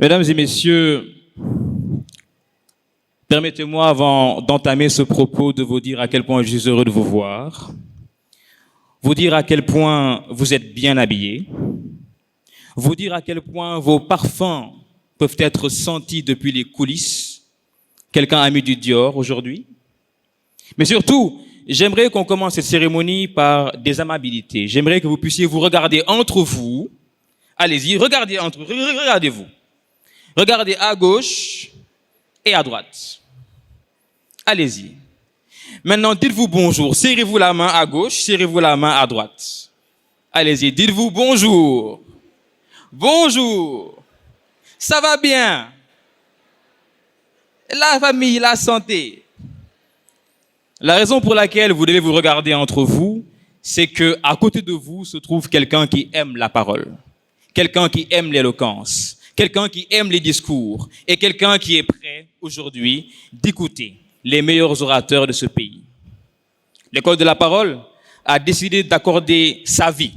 Mesdames et messieurs, permettez-moi, avant d'entamer ce propos, de vous dire à quel point je suis heureux de vous voir, vous dire à quel point vous êtes bien habillés, vous dire à quel point vos parfums peuvent être sentis depuis les coulisses. Quelqu'un a mis du Dior aujourd'hui. Mais surtout, j'aimerais qu'on commence cette cérémonie par des amabilités. J'aimerais que vous puissiez vous regarder entre vous. Allez-y, regardez entre vous, regardez-vous. Regardez à gauche et à droite. Allez-y. Maintenant, dites-vous bonjour. Serrez-vous la main à gauche, serrez-vous la main à droite. Allez-y, dites-vous bonjour. Bonjour. Ça va bien? La famille, la santé. La raison pour laquelle vous devez vous regarder entre vous, c'est que à côté de vous se trouve quelqu'un qui aime la parole, quelqu'un qui aime l'éloquence, quelqu'un qui aime les discours et quelqu'un qui est prêt aujourd'hui d'écouter les meilleurs orateurs de ce pays. L'école de la parole a décidé d'accorder sa vie,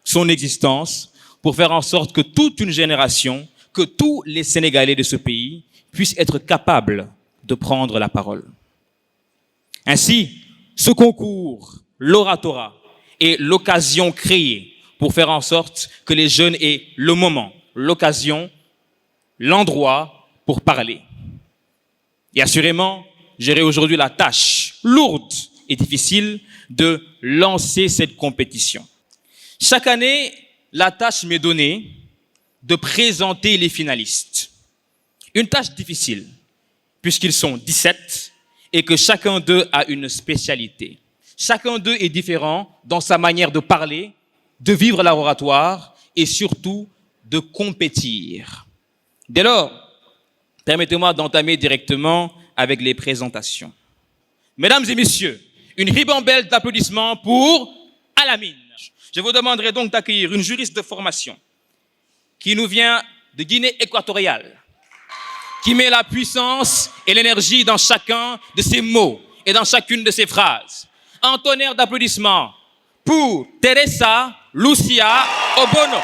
son existence, pour faire en sorte que toute une génération, que tous les Sénégalais de ce pays puissent être capables de prendre la parole. Ainsi, ce concours, l'oratorat, est l'occasion créée pour faire en sorte que les jeunes aient le moment, l'occasion, l'endroit pour parler. Et assurément, j'aurai aujourd'hui la tâche lourde et difficile de lancer cette compétition. Chaque année, la tâche m'est donnée de présenter les finalistes. Une tâche difficile, puisqu'ils sont 17 et que chacun d'eux a une spécialité. Chacun d'eux est différent dans sa manière de parler, de vivre l'oratoire et surtout de compétir. Dès lors, permettez-moi d'entamer directement avec les présentations. Mesdames et messieurs, une ribambelle d'applaudissements pour Alamine. Je vous demanderai donc d'accueillir une juriste de formation qui nous vient de Guinée équatoriale, qui met la puissance et l'énergie dans chacun de ses mots et dans chacune de ses phrases. Un tonnerre d'applaudissements pour Teresa Lucia Obono.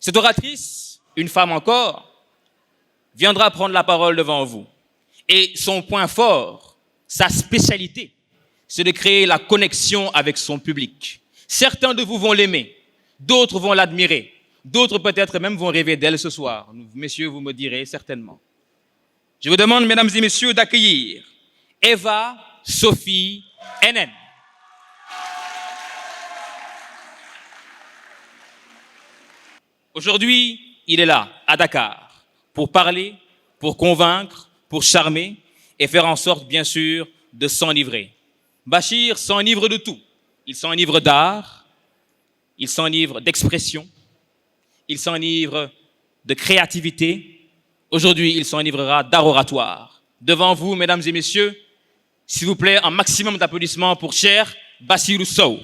Cette oratrice, une femme encore, viendra prendre la parole devant vous. Et son point fort, sa spécialité, c'est de créer la connexion avec son public. Certains de vous vont l'aimer, d'autres vont l'admirer, d'autres peut-être même vont rêver d'elle ce soir. Messieurs, vous me direz certainement. Je vous demande, mesdames et messieurs, d'accueillir Eva Sophie Enen. Aujourd'hui, il est là, à Dakar, pour parler, pour convaincre, pour charmer et faire en sorte, bien sûr, de s'enivrer. Bachir s'enivre de tout. Il s'enivre d'art, il s'enivre d'expression, il s'enivre de créativité. Aujourd'hui, il s'enivrera d'art oratoire. Devant vous, mesdames et messieurs, s'il vous plaît, un maximum d'applaudissements pour cher Bassirou Sow.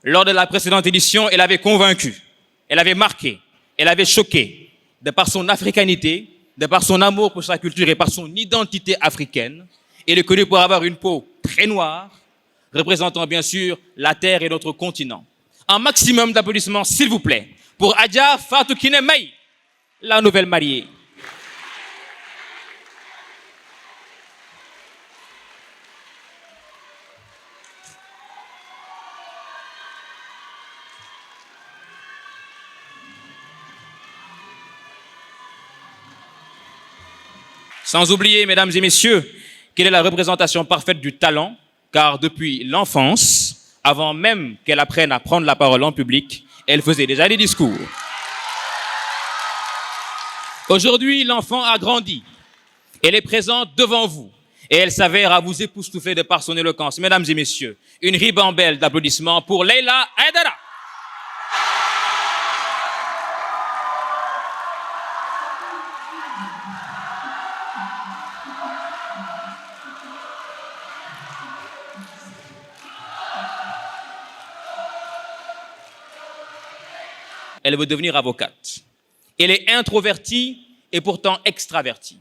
Lors de la précédente édition, elle avait convaincu, elle avait marqué, elle avait choqué, de par son africanité, de par son amour pour sa culture et par son identité africaine. Elle est connue pour avoir une peau très noire, représentant bien sûr la terre et notre continent. Un maximum d'applaudissements, s'il vous plaît, pour Adja Fatou Kiné May, la nouvelle mariée. Sans oublier, mesdames et messieurs, qu'elle est la représentation parfaite du talent, car depuis l'enfance, avant même qu'elle apprenne à prendre la parole en public, elle faisait déjà des discours. Aujourd'hui, l'enfant a grandi. Elle est présente devant vous et elle s'avère à vous époustoufler de par son éloquence. Mesdames et messieurs, une ribambelle d'applaudissements pour Leila Aïdara. Elle veut devenir avocate. Elle est introvertie et pourtant extravertie.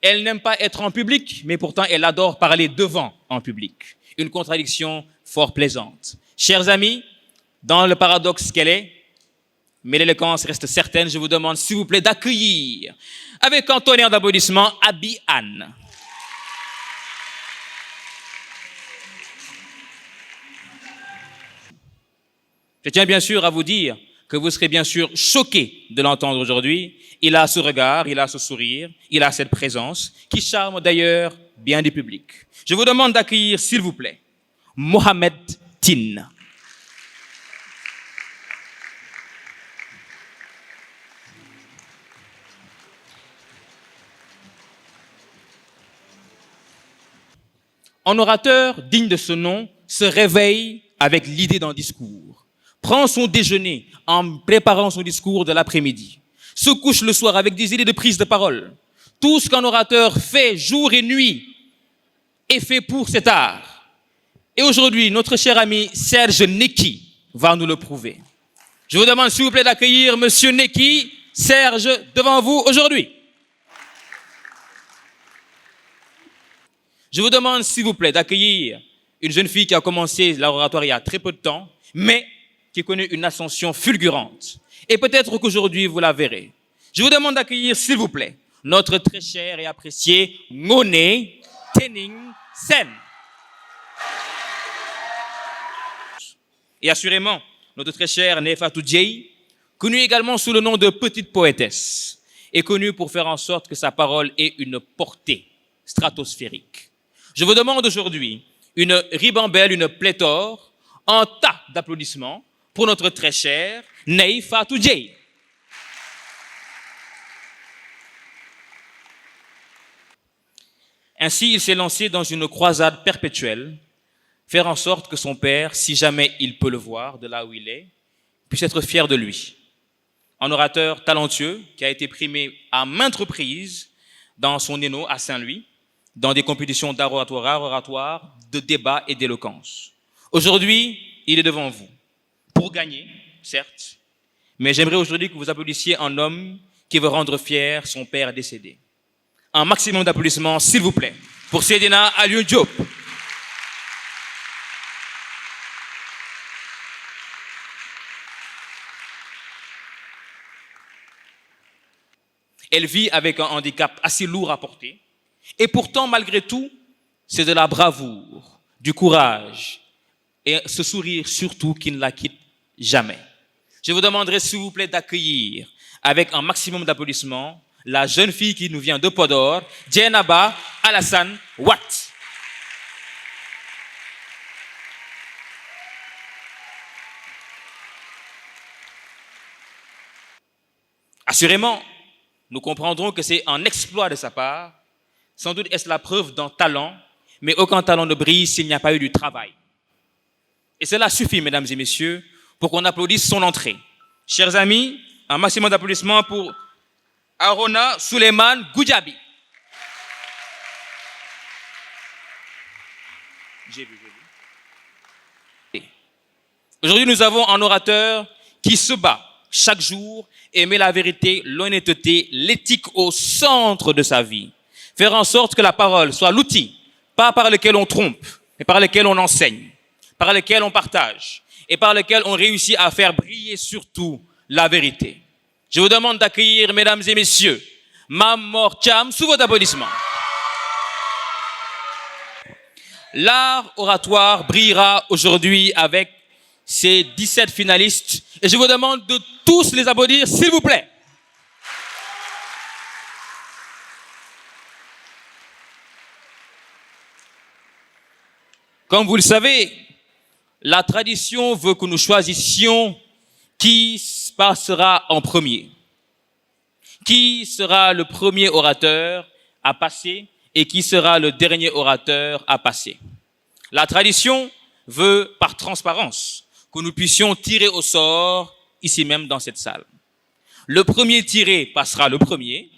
Elle n'aime pas être en public, mais pourtant elle adore parler devant en public. Une contradiction fort plaisante. Chers amis, dans le paradoxe qu'elle est, mais l'éloquence reste certaine, je vous demande s'il vous plaît d'accueillir avec un tonnerre d'applaudissements Abi Anne. Je tiens bien sûr à vous dire que vous serez bien sûr choqués de l'entendre aujourd'hui. Il a ce regard, il a ce sourire, il a cette présence qui charme d'ailleurs bien du public. Je vous demande d'accueillir, s'il vous plaît, Mohamed Tine. Un orateur digne de ce nom se réveille avec l'idée d'un discours, prend son déjeuner en préparant son discours de l'après-midi, se couche le soir avec des idées de prise de parole. Tout ce qu'un orateur fait jour et nuit est fait pour cet art. Et aujourd'hui, notre cher ami Serge Neki va nous le prouver. Je vous demande s'il vous plaît d'accueillir Monsieur Neki, Serge, devant vous aujourd'hui. Je vous demande s'il vous plaît d'accueillir une jeune fille qui a commencé l'oratoire il y a très peu de temps, mais qui connaît une ascension fulgurante. Et peut-être qu'aujourd'hui, vous la verrez. Je vous demande d'accueillir, s'il vous plaît, notre très cher et apprécié Ngone Tening Sen. Et assurément, notre très chère Nefatou Djei, connue également sous le nom de Petite Poétesse, est connue pour faire en sorte que sa parole ait une portée stratosphérique. Je vous demande aujourd'hui une ribambelle, une pléthore, un tas d'applaudissements pour notre très chère Nefatou Djei. Ainsi, il s'est lancé dans une croisade perpétuelle, faire en sorte que son père, si jamais il peut le voir de là où il est, puisse être fier de lui. Un orateur talentueux qui a été primé à maintes reprises dans son ENO à Saint-Louis, dans des compétitions d'art oratoire, de débat et d'éloquence. Aujourd'hui, il est devant vous pour gagner, certes, mais j'aimerais aujourd'hui que vous applaudissiez un homme qui veut rendre fier son père décédé. Un maximum d'applaudissements, s'il vous plaît, pour Seydina Aliou Diop. Elle vit avec un handicap assez lourd à porter. Et pourtant, malgré tout, c'est de la bravoure, du courage et ce sourire surtout qui ne la quitte jamais. Je vous demanderai s'il vous plaît d'accueillir avec un maximum d'applaudissements la jeune fille qui nous vient de Podor, Djenaba Alassane Watt. Assurément, nous comprendrons que c'est un exploit de sa part. Sans doute est-ce la preuve d'un talent, mais aucun talent ne brille s'il n'y a pas eu du travail. Et cela suffit, mesdames et messieurs, pour qu'on applaudisse son entrée. Chers amis, un maximum d'applaudissements pour Arona Suleiman Goudjabi. J'ai vu. Aujourd'hui, nous avons un orateur qui se bat chaque jour et met la vérité, l'honnêteté, l'éthique au centre de sa vie. Faire en sorte que la parole soit l'outil, pas par lequel on trompe, mais par lequel on enseigne, par lequel on partage et par lequel on réussit à faire briller surtout la vérité. Je vous demande d'accueillir, mesdames et messieurs, Mam Mor Thiam sous vos applaudissements. L'art oratoire brillera aujourd'hui avec ses 17 finalistes et je vous demande de tous les applaudir, s'il vous plaît. Comme vous le savez, la tradition veut que nous choisissions qui passera en premier. Qui sera le premier orateur à passer et qui sera le dernier orateur à passer. La tradition veut, par transparence, que nous puissions tirer au sort, ici même dans cette salle. Le premier tiré passera le premier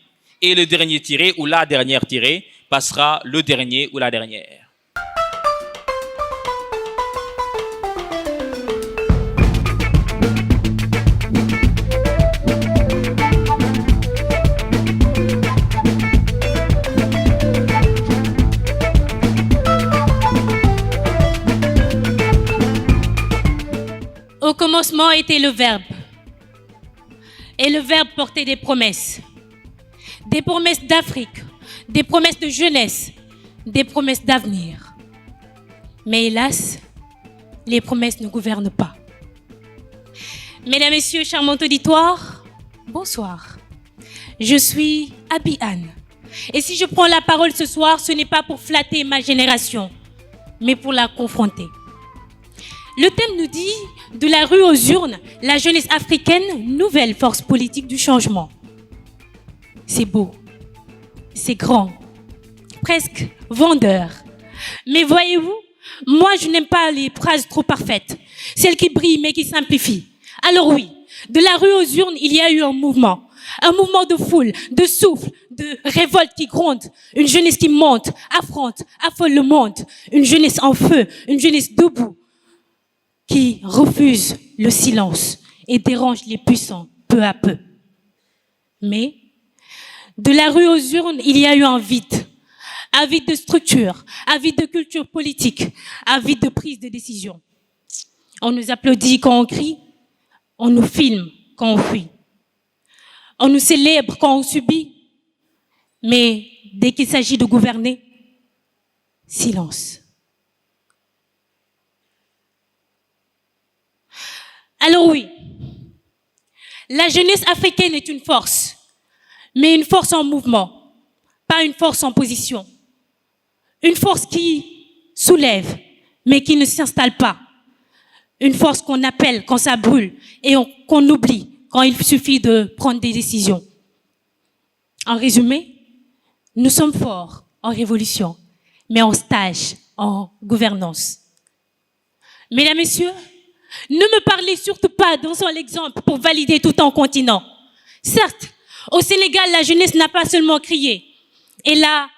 et le dernier tiré ou la dernière tirée passera le dernier ou la dernière. commencement était le Verbe. Et le Verbe portait des promesses d'Afrique, des promesses de jeunesse, des promesses d'avenir. Mais hélas, les promesses ne gouvernent pas. Mesdames, Messieurs, charmant auditoire, bonsoir. Je suis Abi Anne. Et si je prends la parole ce soir, ce n'est pas pour flatter ma génération, mais pour la confronter. Le thème nous dit « De la rue aux urnes, la jeunesse africaine, nouvelle force politique du changement ». C'est beau, c'est grand, presque vendeur. Mais voyez-vous, moi je n'aime pas les phrases trop parfaites, celles qui brillent mais qui simplifient. Alors oui, de la rue aux urnes, il y a eu un mouvement de foule, de souffle, de révolte qui gronde, une jeunesse qui monte, affronte, affole le monde, une jeunesse en feu, une jeunesse debout, qui refuse le silence et dérange les puissants peu à peu. Mais de la rue aux urnes, il y a eu un vide de structure, un vide de culture politique, un vide de prise de décision. On nous applaudit quand on crie, on nous filme quand on fuit. On nous célèbre quand on subit, mais dès qu'il s'agit de gouverner, silence. Alors oui, la jeunesse africaine est une force, mais une force en mouvement, pas une force en position. Une force qui soulève, mais qui ne s'installe pas. Une force qu'on appelle quand ça brûle et qu'on oublie quand il suffit de prendre des décisions. En résumé, nous sommes forts en révolution, mais en stage, en gouvernance. Mesdames, Messieurs, ne me parlez surtout pas d'un seul exemple pour valider tout un continent. Certes, au Sénégal, la jeunesse n'a pas seulement crié, elle a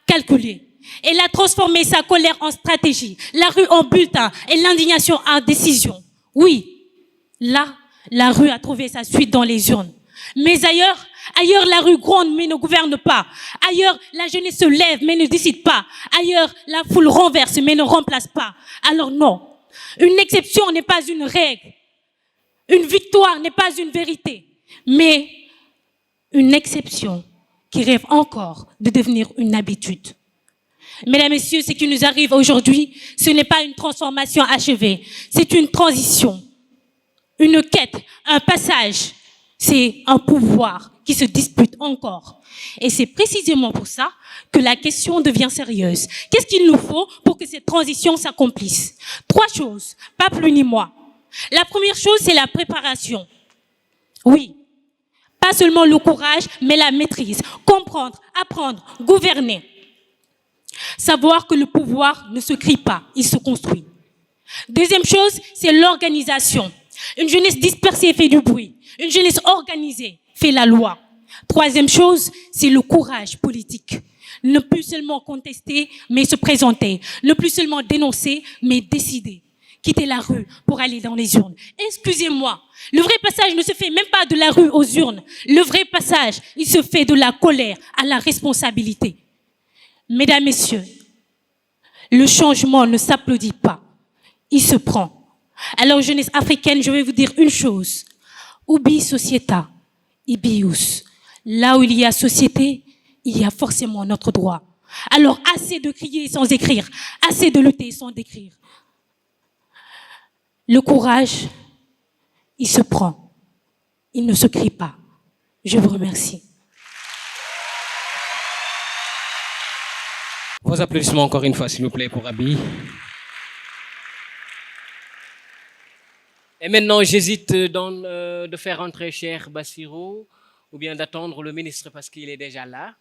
calculé. Elle a transformé sa colère en stratégie, la rue en bulletin et l'indignation en décision. Oui, là, la rue a trouvé sa suite dans les urnes. Mais ailleurs, la rue gronde mais ne gouverne pas. Ailleurs, la jeunesse se lève mais ne décide pas. Ailleurs, la foule renverse mais ne remplace pas. Alors non, une exception n'est pas une règle. Une victoire n'est pas une vérité. Mais une exception qui rêve encore de devenir une habitude. Mesdames, Messieurs, ce qui nous arrive aujourd'hui, ce n'est pas une transformation achevée. C'est une transition, une quête, un passage. C'est un pouvoir qui se dispute encore. Et c'est précisément pour ça que la question devient sérieuse. Qu'est-ce qu'il nous faut pour que cette transition s'accomplisse? 3 choses, pas plus ni moins. La première chose, c'est la préparation. Oui, pas seulement le courage, mais la maîtrise. Comprendre, apprendre, gouverner. Savoir que le pouvoir ne se crie pas, il se construit. Deuxième chose, c'est l'organisation. Une jeunesse dispersée fait du bruit. Une jeunesse organisée fait la loi. Troisième chose, c'est le courage politique. Ne plus seulement contester, mais se présenter. Ne plus seulement dénoncer, mais décider. Quitter la rue pour aller dans les urnes. Excusez-moi, le vrai passage ne se fait même pas de la rue aux urnes. Le vrai passage, il se fait de la colère à la responsabilité. Mesdames, Messieurs, le changement ne s'applaudit pas, il se prend. Alors, jeunesse africaine, je vais vous dire une chose. Ubi societa, ibius. Là où il y a société, il y a forcément notre droit. Alors, assez de crier sans écrire, assez de lutter sans décrire. Le courage, il se prend, il ne se crie pas. Je vous remercie. Vos applaudissements encore une fois, s'il vous plaît, pour Abi. Et maintenant, j'hésite de faire entrer cher Bassirou ou bien d'attendre le ministre parce qu'il est déjà là.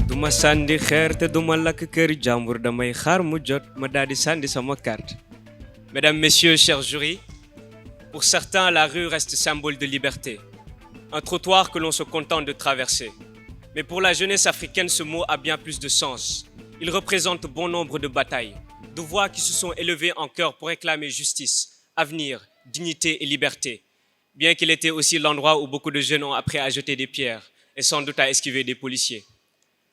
Duma sandi xeer te duma lakk kër jàmbur damay xaar mu jot ma daldi sandi sama carte. Mesdames, Messieurs, chers jurys, pour certains, la rue reste symbole de liberté, un trottoir que l'on se contente de traverser. Mais pour la jeunesse africaine, ce mot a bien plus de sens. Il représente bon nombre de batailles, de voix qui se sont élevées en chœur pour réclamer justice, avenir, dignité et liberté. Bien qu'il était aussi l'endroit où beaucoup de jeunes ont appris à jeter des pierres et sans doute à esquiver des policiers.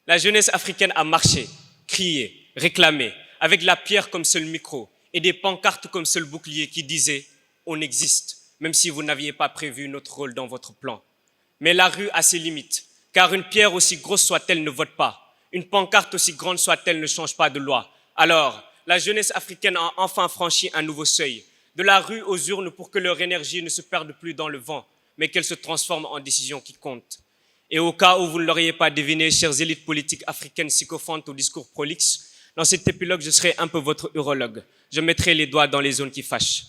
La jeunesse africaine a marché, crié, réclamé, avec la pierre comme seul micro et des pancartes comme seul bouclier qui disaient « On existe », même si vous n'aviez pas prévu notre rôle dans votre plan. Mais la rue a ses limites, car une pierre aussi grosse soit-elle ne vote pas. Une pancarte aussi grande soit-elle ne change pas de loi. Alors, la jeunesse africaine a enfin franchi un nouveau seuil, de la rue aux urnes pour que leur énergie ne se perde plus dans le vent, mais qu'elle se transforme en décision qui compte. Et au cas où vous ne l'auriez pas deviné, chères élites politiques africaines sycophantes au discours prolixe, dans cet épilogue, je serai un peu votre urologue. Je mettrai les doigts dans les zones qui fâchent.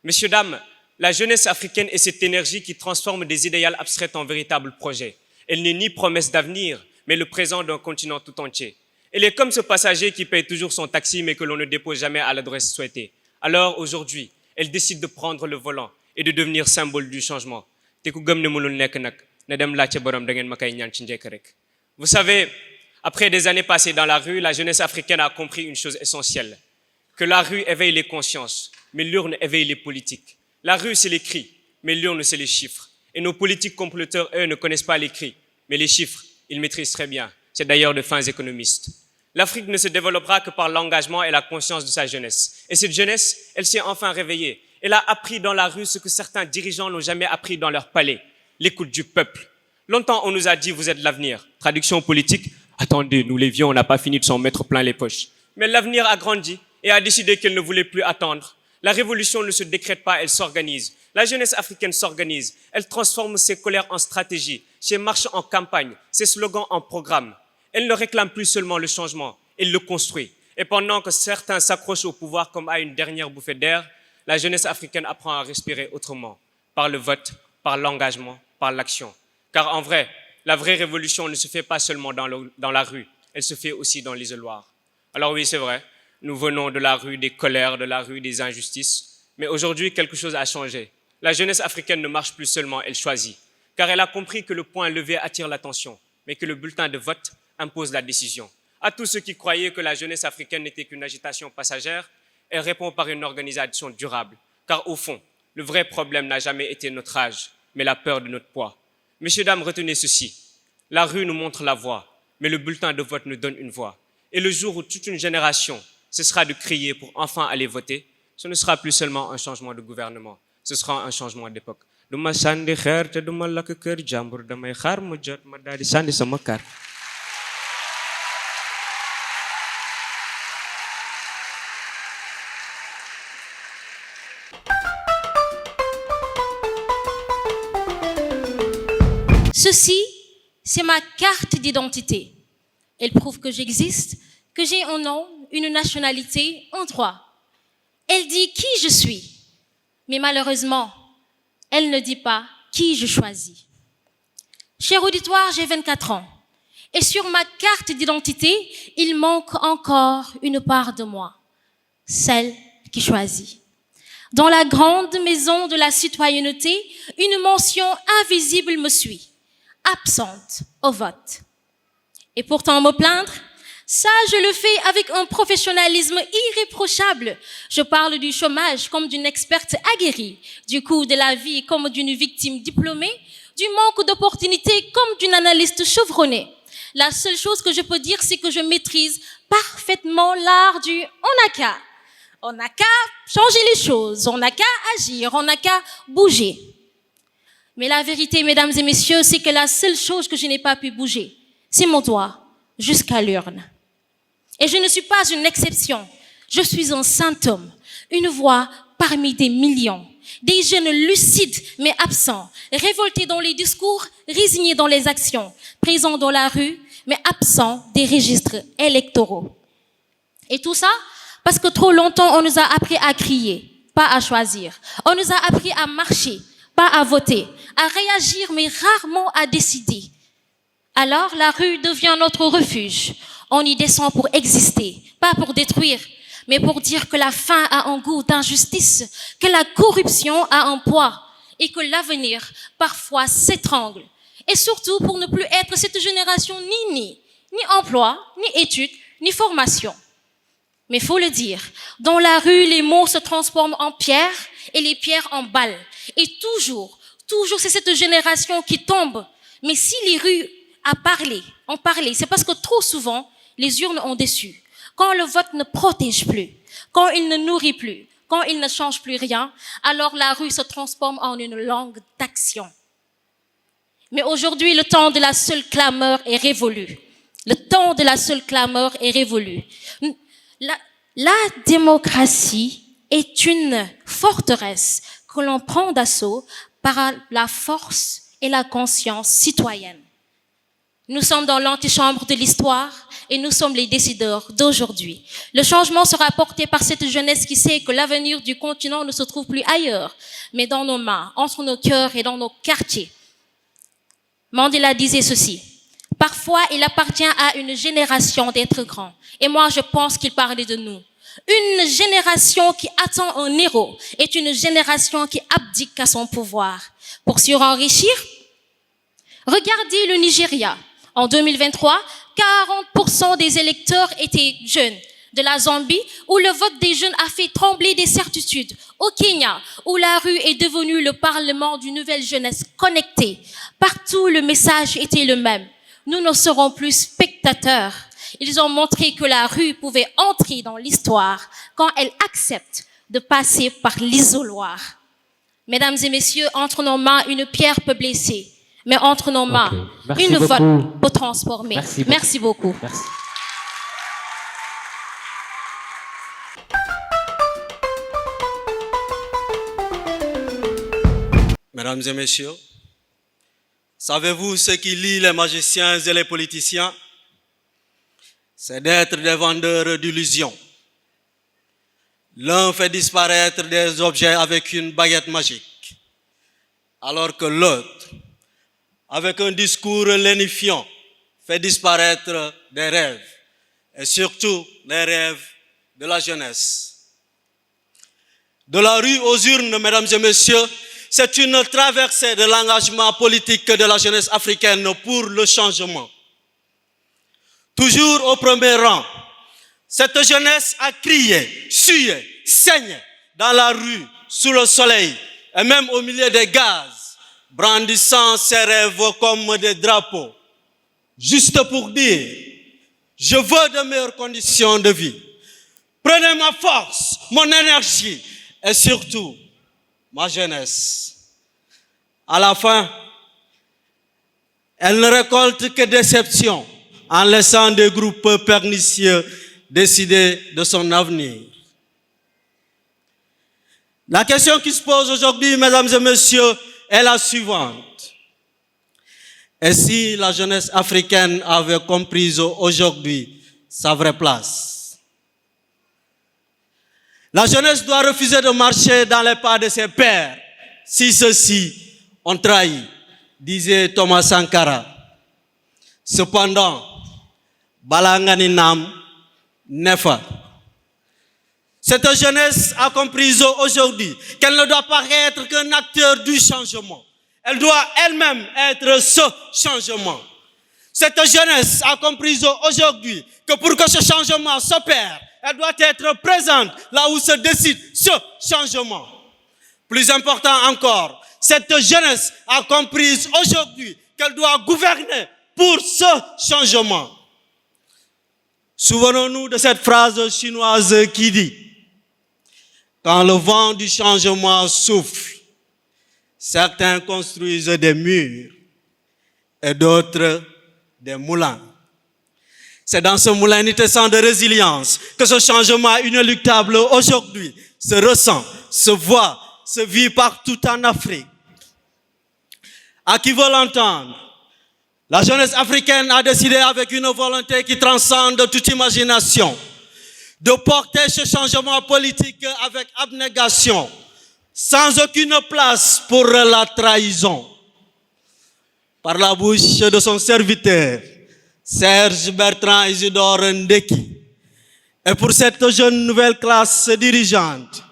Messieurs, dames, la jeunesse africaine est cette énergie qui transforme des idéaux abstraits en véritables projets. Elle n'est ni promesse d'avenir, mais le présent d'un continent tout entier. Elle est comme ce passager qui paye toujours son taxi, mais que l'on ne dépose jamais à l'adresse souhaitée. Alors, aujourd'hui, elle décide de prendre le volant et de devenir symbole du changement. Vous savez, après des années passées dans la rue, la jeunesse africaine a compris une chose essentielle, que la rue éveille les consciences, mais l'urne éveille les politiques. La rue, c'est les cris, mais l'urne, c'est les chiffres. Et nos politiques comploteurs, eux, ne connaissent pas les cris, mais les chiffres, ils maîtrisent très bien. C'est d'ailleurs de fins économistes. L'Afrique ne se développera que par l'engagement et la conscience de sa jeunesse. Et cette jeunesse, elle s'est enfin réveillée. Elle a appris dans la rue ce que certains dirigeants n'ont jamais appris dans leur palais, l'écoute du peuple. Longtemps, on nous a dit, vous êtes l'avenir. Traduction politique, attendez, nous les vieux, on n'a pas fini de s'en mettre plein les poches. Mais l'avenir a grandi et a décidé qu'elle ne voulait plus attendre. La révolution ne se décrète pas, elle s'organise. La jeunesse africaine s'organise. Elle transforme ses colères en stratégie, ses marches en campagne, ses slogans en programme. Elle ne réclame plus seulement le changement, elle le construit. Et pendant que certains s'accrochent au pouvoir comme à une dernière bouffée d'air, la jeunesse africaine apprend à respirer autrement, par le vote, par l'engagement, par l'action. Car en vrai, la vraie révolution ne se fait pas seulement dans la rue, elle se fait aussi dans l'isoloir. Alors oui, c'est vrai, nous venons de la rue des colères, de la rue des injustices, mais aujourd'hui, quelque chose a changé. La jeunesse africaine ne marche plus seulement, elle choisit. Car elle a compris que le poing levé attire l'attention, mais que le bulletin de vote impose la décision. À tous ceux qui croyaient que la jeunesse africaine n'était qu'une agitation passagère, elle répond par une organisation durable. Car au fond, le vrai problème n'a jamais été notre âge, mais la peur de notre poids. Messieurs, dames, retenez ceci. La rue nous montre la voie, mais le bulletin de vote nous donne une voix. Et le jour où toute une génération cessera de crier pour enfin aller voter, ce ne sera plus seulement un changement de gouvernement, ce sera un changement d'époque. Ceci, c'est ma carte d'identité. Elle prouve que j'existe, que j'ai un nom, une nationalité, un droit. Elle dit qui je suis, mais malheureusement, elle ne dit pas qui je choisis. Cher auditoire, j'ai 24 ans. Et sur ma carte d'identité, il manque encore une part de moi, celle qui choisit. Dans la grande maison de la citoyenneté, une mention invisible me suit, absente au vote. Et pourtant me plaindre, ça je le fais avec un professionnalisme irréprochable. Je parle du chômage comme d'une experte aguerrie, du coût de la vie comme d'une victime diplômée, du manque d'opportunités comme d'une analyste chevronnée. La seule chose que je peux dire, c'est que je maîtrise parfaitement l'art du on n'a qu'à. On n'a qu'à changer les choses, on n'a qu'à agir, on n'a qu'à bouger. Mais la vérité, mesdames et messieurs, c'est que la seule chose que je n'ai pas pu bouger, c'est mon doigt jusqu'à l'urne. Et je ne suis pas une exception. Je suis un symptôme, une voix parmi des millions. Des jeunes lucides mais absents, révoltés dans les discours, résignés dans les actions, présents dans la rue mais absents des registres électoraux. Et tout ça parce que trop longtemps on nous a appris à crier, pas à choisir. On nous a appris à marcher, pas à voter, à réagir mais rarement à décider. Alors la rue devient notre refuge. On y descend pour exister, pas pour détruire, mais pour dire que la faim a un goût d'injustice, que la corruption a un poids et que l'avenir parfois s'étrangle. Et surtout pour ne plus être cette génération ni emploi, ni études, ni formation. Mais faut le dire, dans la rue, les mots se transforment en pierres et les pierres en balles. Et toujours, c'est cette génération qui tombe, Mais si les rues ont parlé, c'est parce que trop souvent, les urnes ont déçu. Quand le vote ne protège plus, quand il ne nourrit plus, quand il ne change plus rien, alors la rue se transforme en une langue d'action. Mais aujourd'hui, le temps de la seule clameur est révolu. Le temps de la seule clameur est révolu. La démocratie est une forteresse que l'on prend d'assaut par la force et la conscience citoyenne. Nous sommes dans l'antichambre de l'histoire et nous sommes les décideurs d'aujourd'hui. Le changement sera porté par cette jeunesse qui sait que l'avenir du continent ne se trouve plus ailleurs, mais dans nos mains, entre nos cœurs et dans nos quartiers. Mandela disait ceci: parfois, il appartient à une génération d'être grand. Et moi, je pense qu'il parlait de nous. Une génération qui attend un héros est une génération qui abdique à son pouvoir. Pour s'enrichir, regardez le Nigeria. En 2023, 40% des électeurs étaient jeunes. De la Zambie, où le vote des jeunes a fait trembler des certitudes. Au Kenya, où la rue est devenue le parlement d'une nouvelle jeunesse connectée. Partout, le message était le même. Nous ne serons plus spectateurs. Ils ont montré que la rue pouvait entrer dans l'histoire quand elle accepte de passer par l'isoloir. Mesdames et messieurs, entre nos mains, une pierre peut blesser. Mais entre nos mains, une vote peut transformer. Merci beaucoup. Merci. Mesdames et messieurs, savez-vous ce qui lie les magiciens et les politiciens? C'est d'être des vendeurs d'illusions. L'un fait disparaître des objets avec une baguette magique, alors que l'autre, avec un discours lénifiant, fait disparaître des rêves, et surtout les rêves de la jeunesse. De la rue aux urnes, mesdames et messieurs, c'est une traversée de l'engagement politique de la jeunesse africaine pour le changement. Toujours au premier rang, cette jeunesse a crié, sué, saigné dans la rue, sous le soleil, et même au milieu des gaz, brandissant ses rêves comme des drapeaux, juste pour dire: je veux de meilleures conditions de vie. Prenez ma force, mon énergie et surtout ma jeunesse. À la fin, elle ne récolte que déception en laissant des groupes pernicieux décider de son avenir. La question qui se pose aujourd'hui, mesdames et messieurs, est la suivante. Et si la jeunesse africaine avait compris aujourd'hui sa vraie place? La jeunesse doit refuser de marcher dans les pas de ses pères si ceux-ci ont trahi, disait Thomas Sankara. Cependant, Balangani Nam Nefa. Cette jeunesse a compris aujourd'hui qu'elle ne doit pas être qu'un acteur du changement. Elle doit elle-même être ce changement. Cette jeunesse a compris aujourd'hui que pour que ce changement s'opère, elle doit être présente là où se décide ce changement. Plus important encore, cette jeunesse a compris aujourd'hui qu'elle doit gouverner pour ce changement. Souvenons-nous de cette phrase chinoise qui dit: quand le vent du changement souffle, certains construisent des murs et d'autres des moulins. C'est dans ce moulin inutile de résilience que ce changement inéluctable aujourd'hui se ressent, se voit, se vit partout en Afrique. À qui veut l'entendre, la jeunesse africaine a décidé avec une volonté qui transcende toute imagination de porter ce changement politique avec abnégation, sans aucune place pour la trahison. Par la bouche de son serviteur, Serge Bertrand Isidore Ndeki, et pour cette jeune nouvelle classe dirigeante,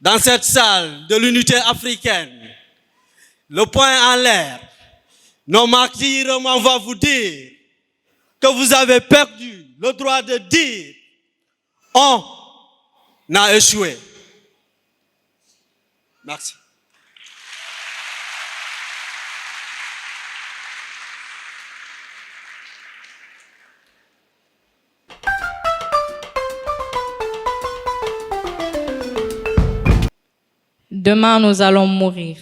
dans cette salle de l'unité africaine, le poing en l'air, nos martyrs m'en va vous dire que vous avez perdu le droit de dire on a échoué. Merci. Demain, nous allons mourir.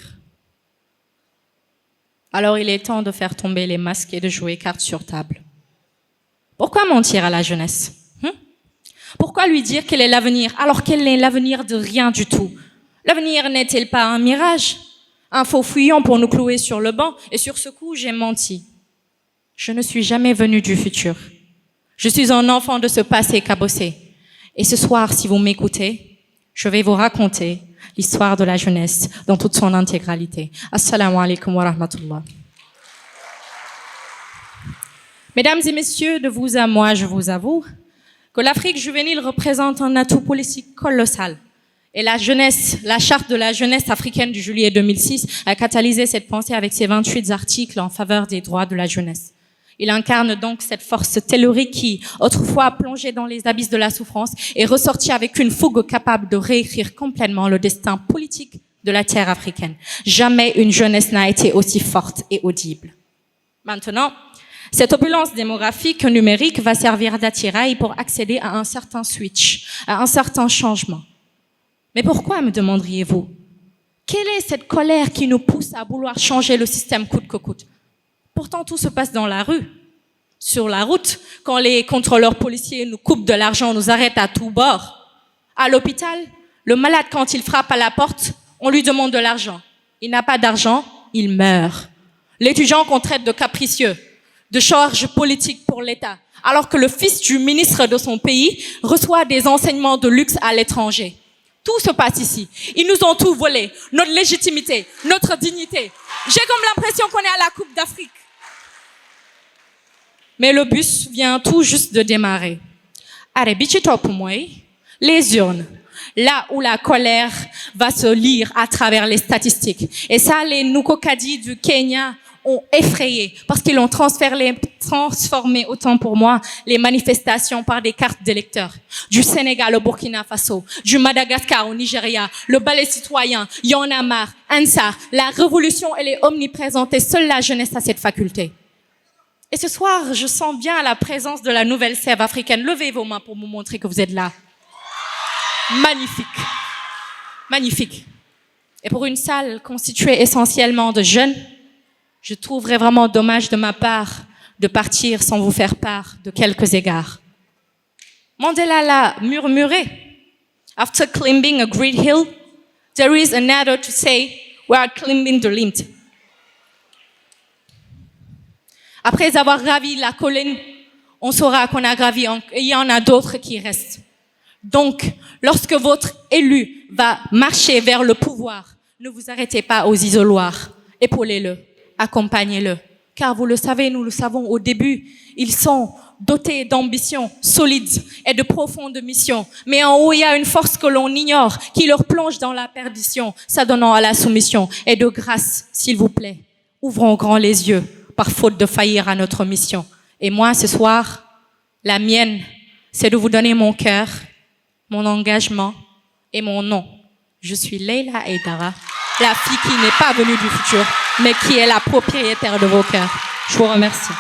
Alors il est temps de faire tomber les masques et de jouer cartes sur table. Pourquoi mentir à la jeunesse? Pourquoi lui dire quel est l'avenir alors qu'elle n'est l'avenir de rien du tout? L'avenir n'est-il pas un mirage? Un faux fuyant pour nous clouer sur le banc? Et sur ce coup, j'ai menti. Je ne suis jamais venu du futur. Je suis un enfant de ce passé cabossé. Et ce soir, si vous m'écoutez, je vais vous raconter l'histoire de la jeunesse dans toute son intégralité. Assalamu alaikum wa rahmatullah. Mesdames et messieurs, de vous à moi, je vous avoue que l'Afrique juvénile représente un atout politique colossal. Et la jeunesse, la charte de la jeunesse africaine du juillet 2006 a catalysé cette pensée avec ses 28 articles en faveur des droits de la jeunesse. Il incarne donc cette force tellurique qui, autrefois plongée dans les abysses de la souffrance, est ressortie avec une fougue capable de réécrire complètement le destin politique de la terre africaine. Jamais une jeunesse n'a été aussi forte et audible. Maintenant, cette opulence démographique numérique va servir d'attirail pour accéder à un certain switch, à un certain changement. Mais pourquoi, me demanderiez-vous? Quelle est cette colère qui nous pousse à vouloir changer le système coûte que coûte? Pourtant, tout se passe dans la rue, sur la route, quand les contrôleurs policiers nous coupent de l'argent, nous arrêtent à tous bords. À l'hôpital, le malade, quand il frappe à la porte, on lui demande de l'argent. Il n'a pas d'argent, il meurt. L'étudiant qu'on traite de capricieux, de charge politique pour l'État, alors que le fils du ministre de son pays reçoit des enseignements de luxe à l'étranger. Tout se passe ici. Ils nous ont tout volé, notre légitimité, notre dignité. J'ai comme l'impression qu'on est à la Coupe d'Afrique. Mais le bus vient tout juste de démarrer. Les urnes, là où la colère va se lire à travers les statistiques. Et ça, les Nukokadi du Kenya ont effrayé parce qu'ils ont transformé, autant pour moi, les manifestations par des cartes d'électeurs. Du Sénégal au Burkina Faso, du Madagascar au Nigeria, le ballet citoyen, Y'en a marre, Ansar, la révolution, elle est omniprésente et seule la jeunesse a cette faculté. Et ce soir, je sens bien la présence de la nouvelle sève africaine. Levez vos mains pour me montrer que vous êtes là. Magnifique. Magnifique. Et pour une salle constituée essentiellement de jeunes, je trouverais vraiment dommage de ma part de partir sans vous faire part de quelques égards. Mandela l'a murmuré. After climbing a great hill, there is another to say, we are climbing the limb. Après avoir gravi la colline, on saura qu'on a gravi, il y en a d'autres qui restent. Donc, lorsque votre élu va marcher vers le pouvoir, ne vous arrêtez pas aux isoloirs. Épaulez-le, accompagnez-le. Car vous le savez, nous le savons au début, ils sont dotés d'ambitions solides et de profondes missions. Mais en haut, il y a une force que l'on ignore, qui leur plonge dans la perdition, s'adonnant à la soumission. Et de grâce, s'il vous plaît, ouvrons grand les yeux, par faute de faillir à notre mission. Et moi, ce soir, la mienne, c'est de vous donner mon cœur, mon engagement et mon nom. Je suis Leila Aïdara, la fille qui n'est pas venue du futur, mais qui est la propriétaire de vos cœurs. Je vous remercie.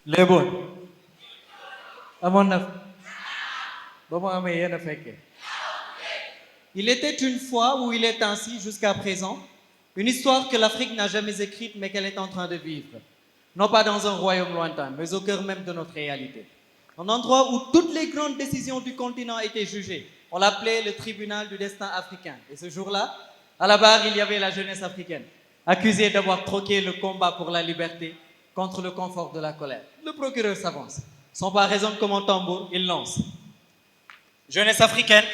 Les bons. Il était une fois où il est ainsi jusqu'à présent, une histoire que l'Afrique n'a jamais écrite mais qu'elle est en train de vivre. Non pas dans un royaume lointain, mais au cœur même de notre réalité. Un endroit où toutes les grandes décisions du continent étaient jugées. On l'appelait le tribunal du destin africain. Et ce jour-là, à la barre, il y avait la jeunesse africaine, accusée d'avoir troqué le combat pour la liberté contre le confort de la colère. Le procureur s'avance. Sans pas raison comme un tambour, il lance. Jeunesse africaine,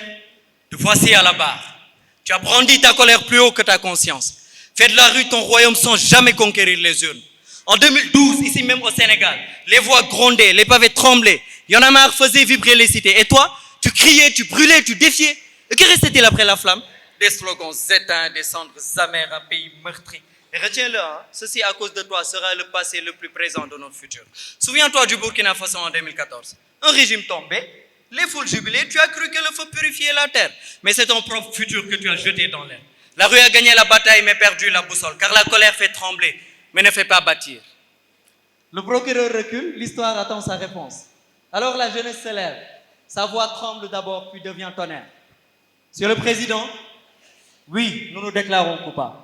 te voici à la barre. Tu as brandi ta colère plus haut que ta conscience. Fais de la rue ton royaume sans jamais conquérir les urnes. En 2012, ici même au Sénégal, les voix grondaient, les pavés tremblaient. Y'en a marre faisait vibrer les cités. Et toi, tu criais, tu brûlais, tu défiais. Et que restait-il après la flamme? Des slogans éteints, des cendres amères, un pays meurtri. Et retiens-le, hein, ceci à cause de toi sera le passé le plus présent de notre futur. Souviens-toi du Burkina Faso en 2014. Un régime tombé, les foules jubilées, tu as cru que le feu purifiait la terre. Mais c'est ton propre futur que tu as jeté dans l'air. La rue a gagné la bataille mais perdu la boussole, car la colère fait trembler, mais ne fait pas bâtir. Le procureur recule, l'histoire attend sa réponse. Alors la jeunesse s'élève. Sa voix tremble d'abord, puis devient tonnerre. Monsieur le Président, oui, nous nous déclarons coupables.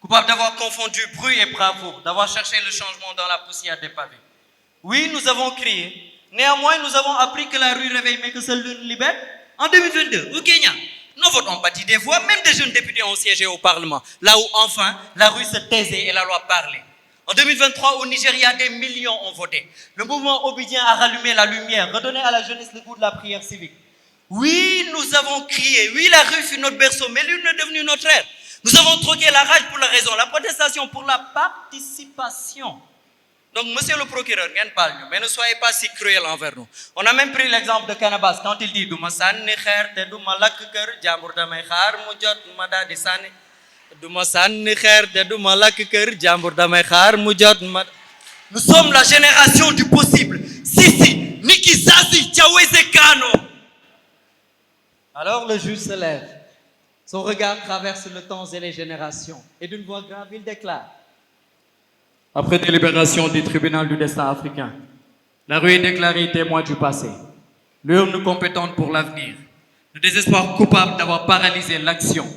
Coupables d'avoir confondu bruit et bravoure, d'avoir cherché le changement dans la poussière des pavés. Oui, nous avons crié. Néanmoins, nous avons appris que la rue réveille, mais que seule l'une libère. En 2022, au Kenya, nos votes ont bâti des voix, même des jeunes députés ont siégé au Parlement, là où enfin la rue se taisait et la loi parlait. En 2023, au Nigeria, des millions ont voté. Le mouvement obédien a rallumé la lumière, redonné à la jeunesse le goût de la prière civique. Oui, nous avons crié. Oui, la rue fut notre berceau, mais l'une est devenue notre ère. Nous avons troqué la rage pour la raison, la protestation pour la participation. Donc, monsieur le procureur, mais ne soyez pas si cruel envers nous. On a même pris l'exemple de Canabas quand il dit Duma sanni khair te duma lak kër jambour damay xaar mu jot ma daal di sanni duma sanni khair te duma lak kër jambour damay xaar mu jot ma. Nous sommes la génération du possible. Sisi, Niki Zazi, Chaweze Kano. Alors le juge se lève. Son regard traverse le temps et les générations. Et d'une voix grave, il déclare: après délibération du tribunal du destin africain, la rue est déclarée témoin du passé, l'urne compétente pour l'avenir, le désespoir coupable d'avoir paralysé l'action,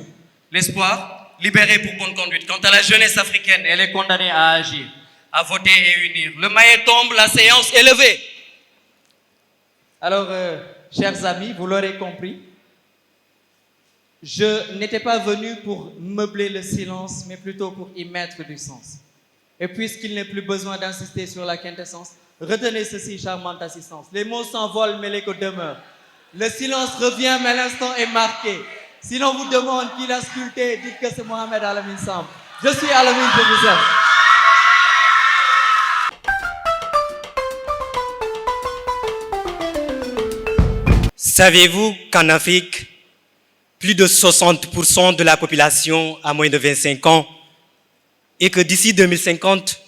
l'espoir libéré pour bonne conduite. Quant à la jeunesse africaine, elle est condamnée à agir, à voter et unir. Le maillet tombe, la séance est levée. Alors, chers amis, vous l'aurez compris, je n'étais pas venu pour meubler le silence, mais plutôt pour y mettre du sens. Et puisqu'il n'est plus besoin d'insister sur la quintessence, retenez ceci, charmante assistance. Les mots s'envolent, mais l'écho demeure. Le silence revient, mais l'instant est marqué. Si l'on vous demande qui l'a sculpté, dites que c'est Mohamed Alamine Samb. Je suis Alamine, je vous aime. Savez-vous qu'en Afrique, plus de 60% de la population a moins de 25 ans et que d'ici 2050,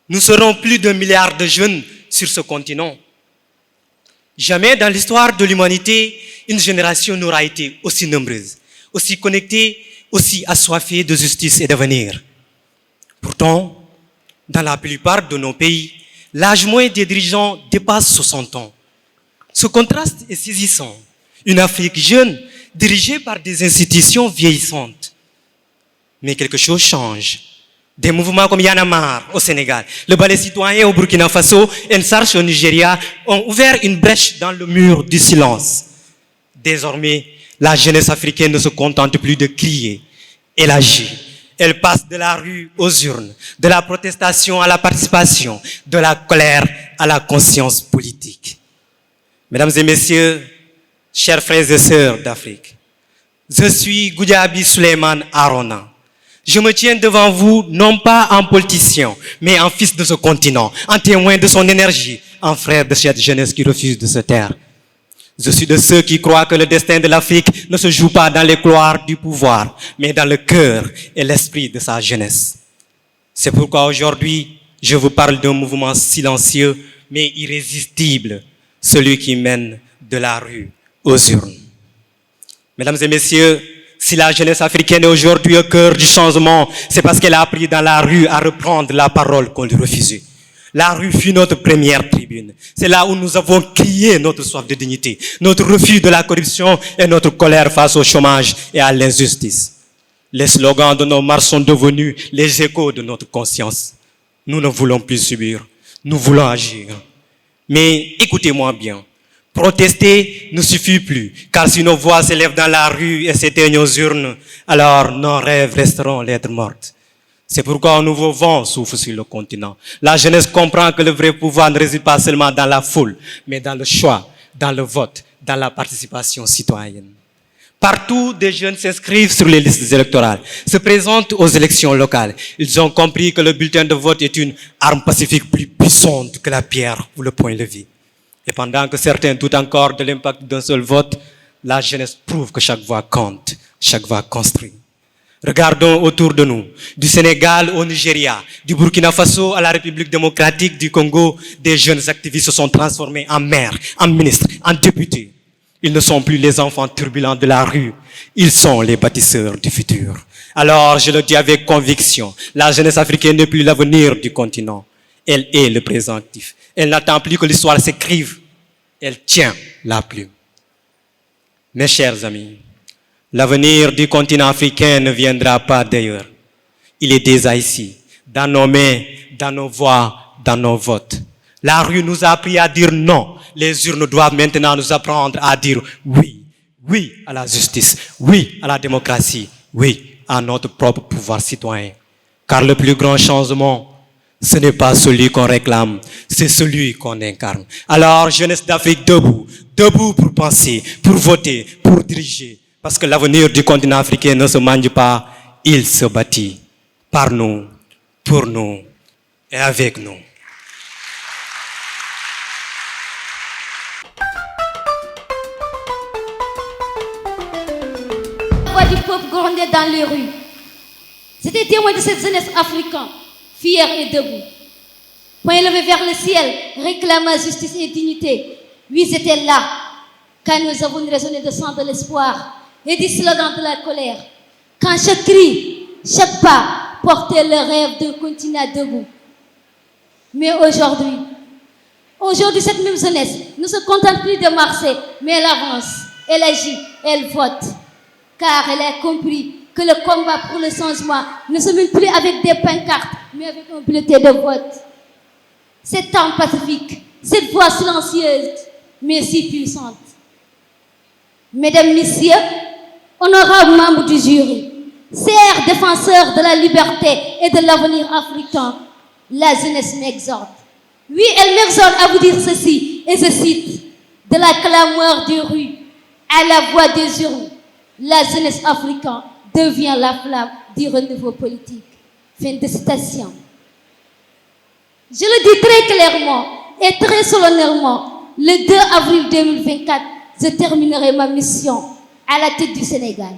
nous serons plus d'1 milliard de jeunes sur ce continent? Jamais dans l'histoire de l'humanité, une génération n'aura été aussi nombreuse, aussi connectée, aussi assoiffée de justice et d'avenir. Pourtant, dans la plupart de nos pays, l'âge moyen des dirigeants dépasse 60 ans. Ce contraste est saisissant. Une Afrique jeune, dirigée par des institutions vieillissantes. Mais quelque chose change. Des mouvements comme Y'en a marre au Sénégal, le Balai citoyen au Burkina Faso et Ensarche au Nigeria ont ouvert une brèche dans le mur du silence. Désormais, la jeunesse africaine ne se contente plus de crier, elle agit. Elle passe de la rue aux urnes, de la protestation à la participation, de la colère à la conscience politique. Mesdames et messieurs, chers frères et sœurs d'Afrique, je suis Goudiaby Souleymane Arona. Je me tiens devant vous non pas en politicien, mais en fils de ce continent, en témoin de son énergie, en frère de cette jeunesse qui refuse de se taire. Je suis de ceux qui croient que le destin de l'Afrique ne se joue pas dans les couloirs du pouvoir, mais dans le cœur et l'esprit de sa jeunesse. C'est pourquoi aujourd'hui, je vous parle d'un mouvement silencieux, mais irrésistible, celui qui mène de la rue aux urnes. Mesdames et messieurs, si la jeunesse africaine est aujourd'hui au cœur du changement, c'est parce qu'elle a appris dans la rue à reprendre la parole qu'on lui refusait. La rue fut notre première tribune. C'est là où nous avons crié notre soif de dignité, notre refus de la corruption et notre colère face au chômage et à l'injustice. Les slogans de nos marches sont devenus les échos de notre conscience. Nous ne voulons plus subir, nous voulons agir. Mais écoutez-moi bien. Protester ne suffit plus, car si nos voix s'élèvent dans la rue et s'éteignent aux urnes, alors nos rêves resteront lettres mortes. C'est pourquoi un nouveau vent souffle sur le continent. La jeunesse comprend que le vrai pouvoir ne réside pas seulement dans la foule, mais dans le choix, dans le vote, dans la participation citoyenne. Partout, des jeunes s'inscrivent sur les listes électorales, se présentent aux élections locales. Ils ont compris que le bulletin de vote est une arme pacifique plus puissante que la pierre ou le poing levé. Et pendant que certains doutent encore de l'impact d'un seul vote, la jeunesse prouve que chaque voix compte, chaque voix construit. Regardons autour de nous, du Sénégal au Nigeria, du Burkina Faso à la République démocratique du Congo, des jeunes activistes se sont transformés en maires, en ministres, en députés. Ils ne sont plus les enfants turbulents de la rue, ils sont les bâtisseurs du futur. Alors, je le dis avec conviction, la jeunesse africaine n'est plus l'avenir du continent. Elle est le présent actif. Elle n'attend plus que l'histoire s'écrive. Elle tient la plume. Mes chers amis, l'avenir du continent africain ne viendra pas d'ailleurs. Il est déjà ici, dans nos mains, dans nos voix, dans nos votes. La rue nous a appris à dire non. Les urnes doivent maintenant nous apprendre à dire oui. Oui à la justice, oui à la démocratie, oui à notre propre pouvoir citoyen. Car le plus grand changement, ce n'est pas celui qu'on réclame, c'est celui qu'on incarne. Alors, jeunesse d'Afrique, debout, debout pour penser, pour voter, pour diriger. Parce que l'avenir du continent africain ne se mange pas, il se bâtit par nous, pour nous et avec nous. La voix du peuple grondait dans les rues. C'était témoin de cette jeunesse africaine, fière et debout. Point levé vers le ciel, réclamant justice et dignité. Oui, c'était là, quand nous avons raisonné de sang de l'espoir et du slogan de la colère. Quand chaque cri, chaque pas portait le rêve d'un continent debout. Mais aujourd'hui, cette même jeunesse ne se contente plus de marcher, mais elle avance, elle agit, elle vote. Car elle a compris que le combat pour le changement ne se mène plus avec des pancartes, mais avec un bulletin de vote. Cette âme pacifique, cette voix silencieuse, mais si puissante. Mesdames, Messieurs, honorables membres du jury, chers défenseurs de la liberté et de l'avenir africain, la jeunesse m'exhorte. Oui, elle m'exhorte à vous dire ceci, et je cite, de la clameur des rues à la voix des urnes, la jeunesse africaine devient la flamme du renouveau politique. Fin de citation. Je le dis très clairement et très solennellement, le 2 avril 2024, je terminerai ma mission à la tête du Sénégal.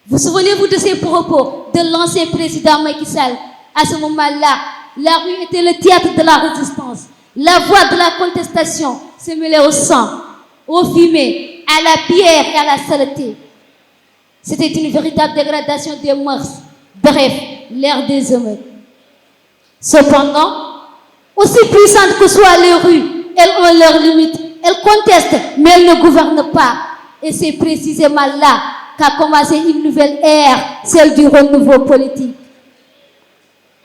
Vous souvenez-vous de ces propos de l'ancien président Macky Sall? À ce moment-là, la rue était le théâtre de la résistance. La voix de la contestation se mêlait au sang, au fumier, à la pierre et à la saleté. C'était une véritable dégradation des mœurs. Bref, l'ère des émeutes. Cependant, aussi puissantes que soient les rues, elles ont leurs limites. Elles contestent, mais elles ne gouvernent pas. Et c'est précisément là qu'a commencé une nouvelle ère, celle du renouveau politique.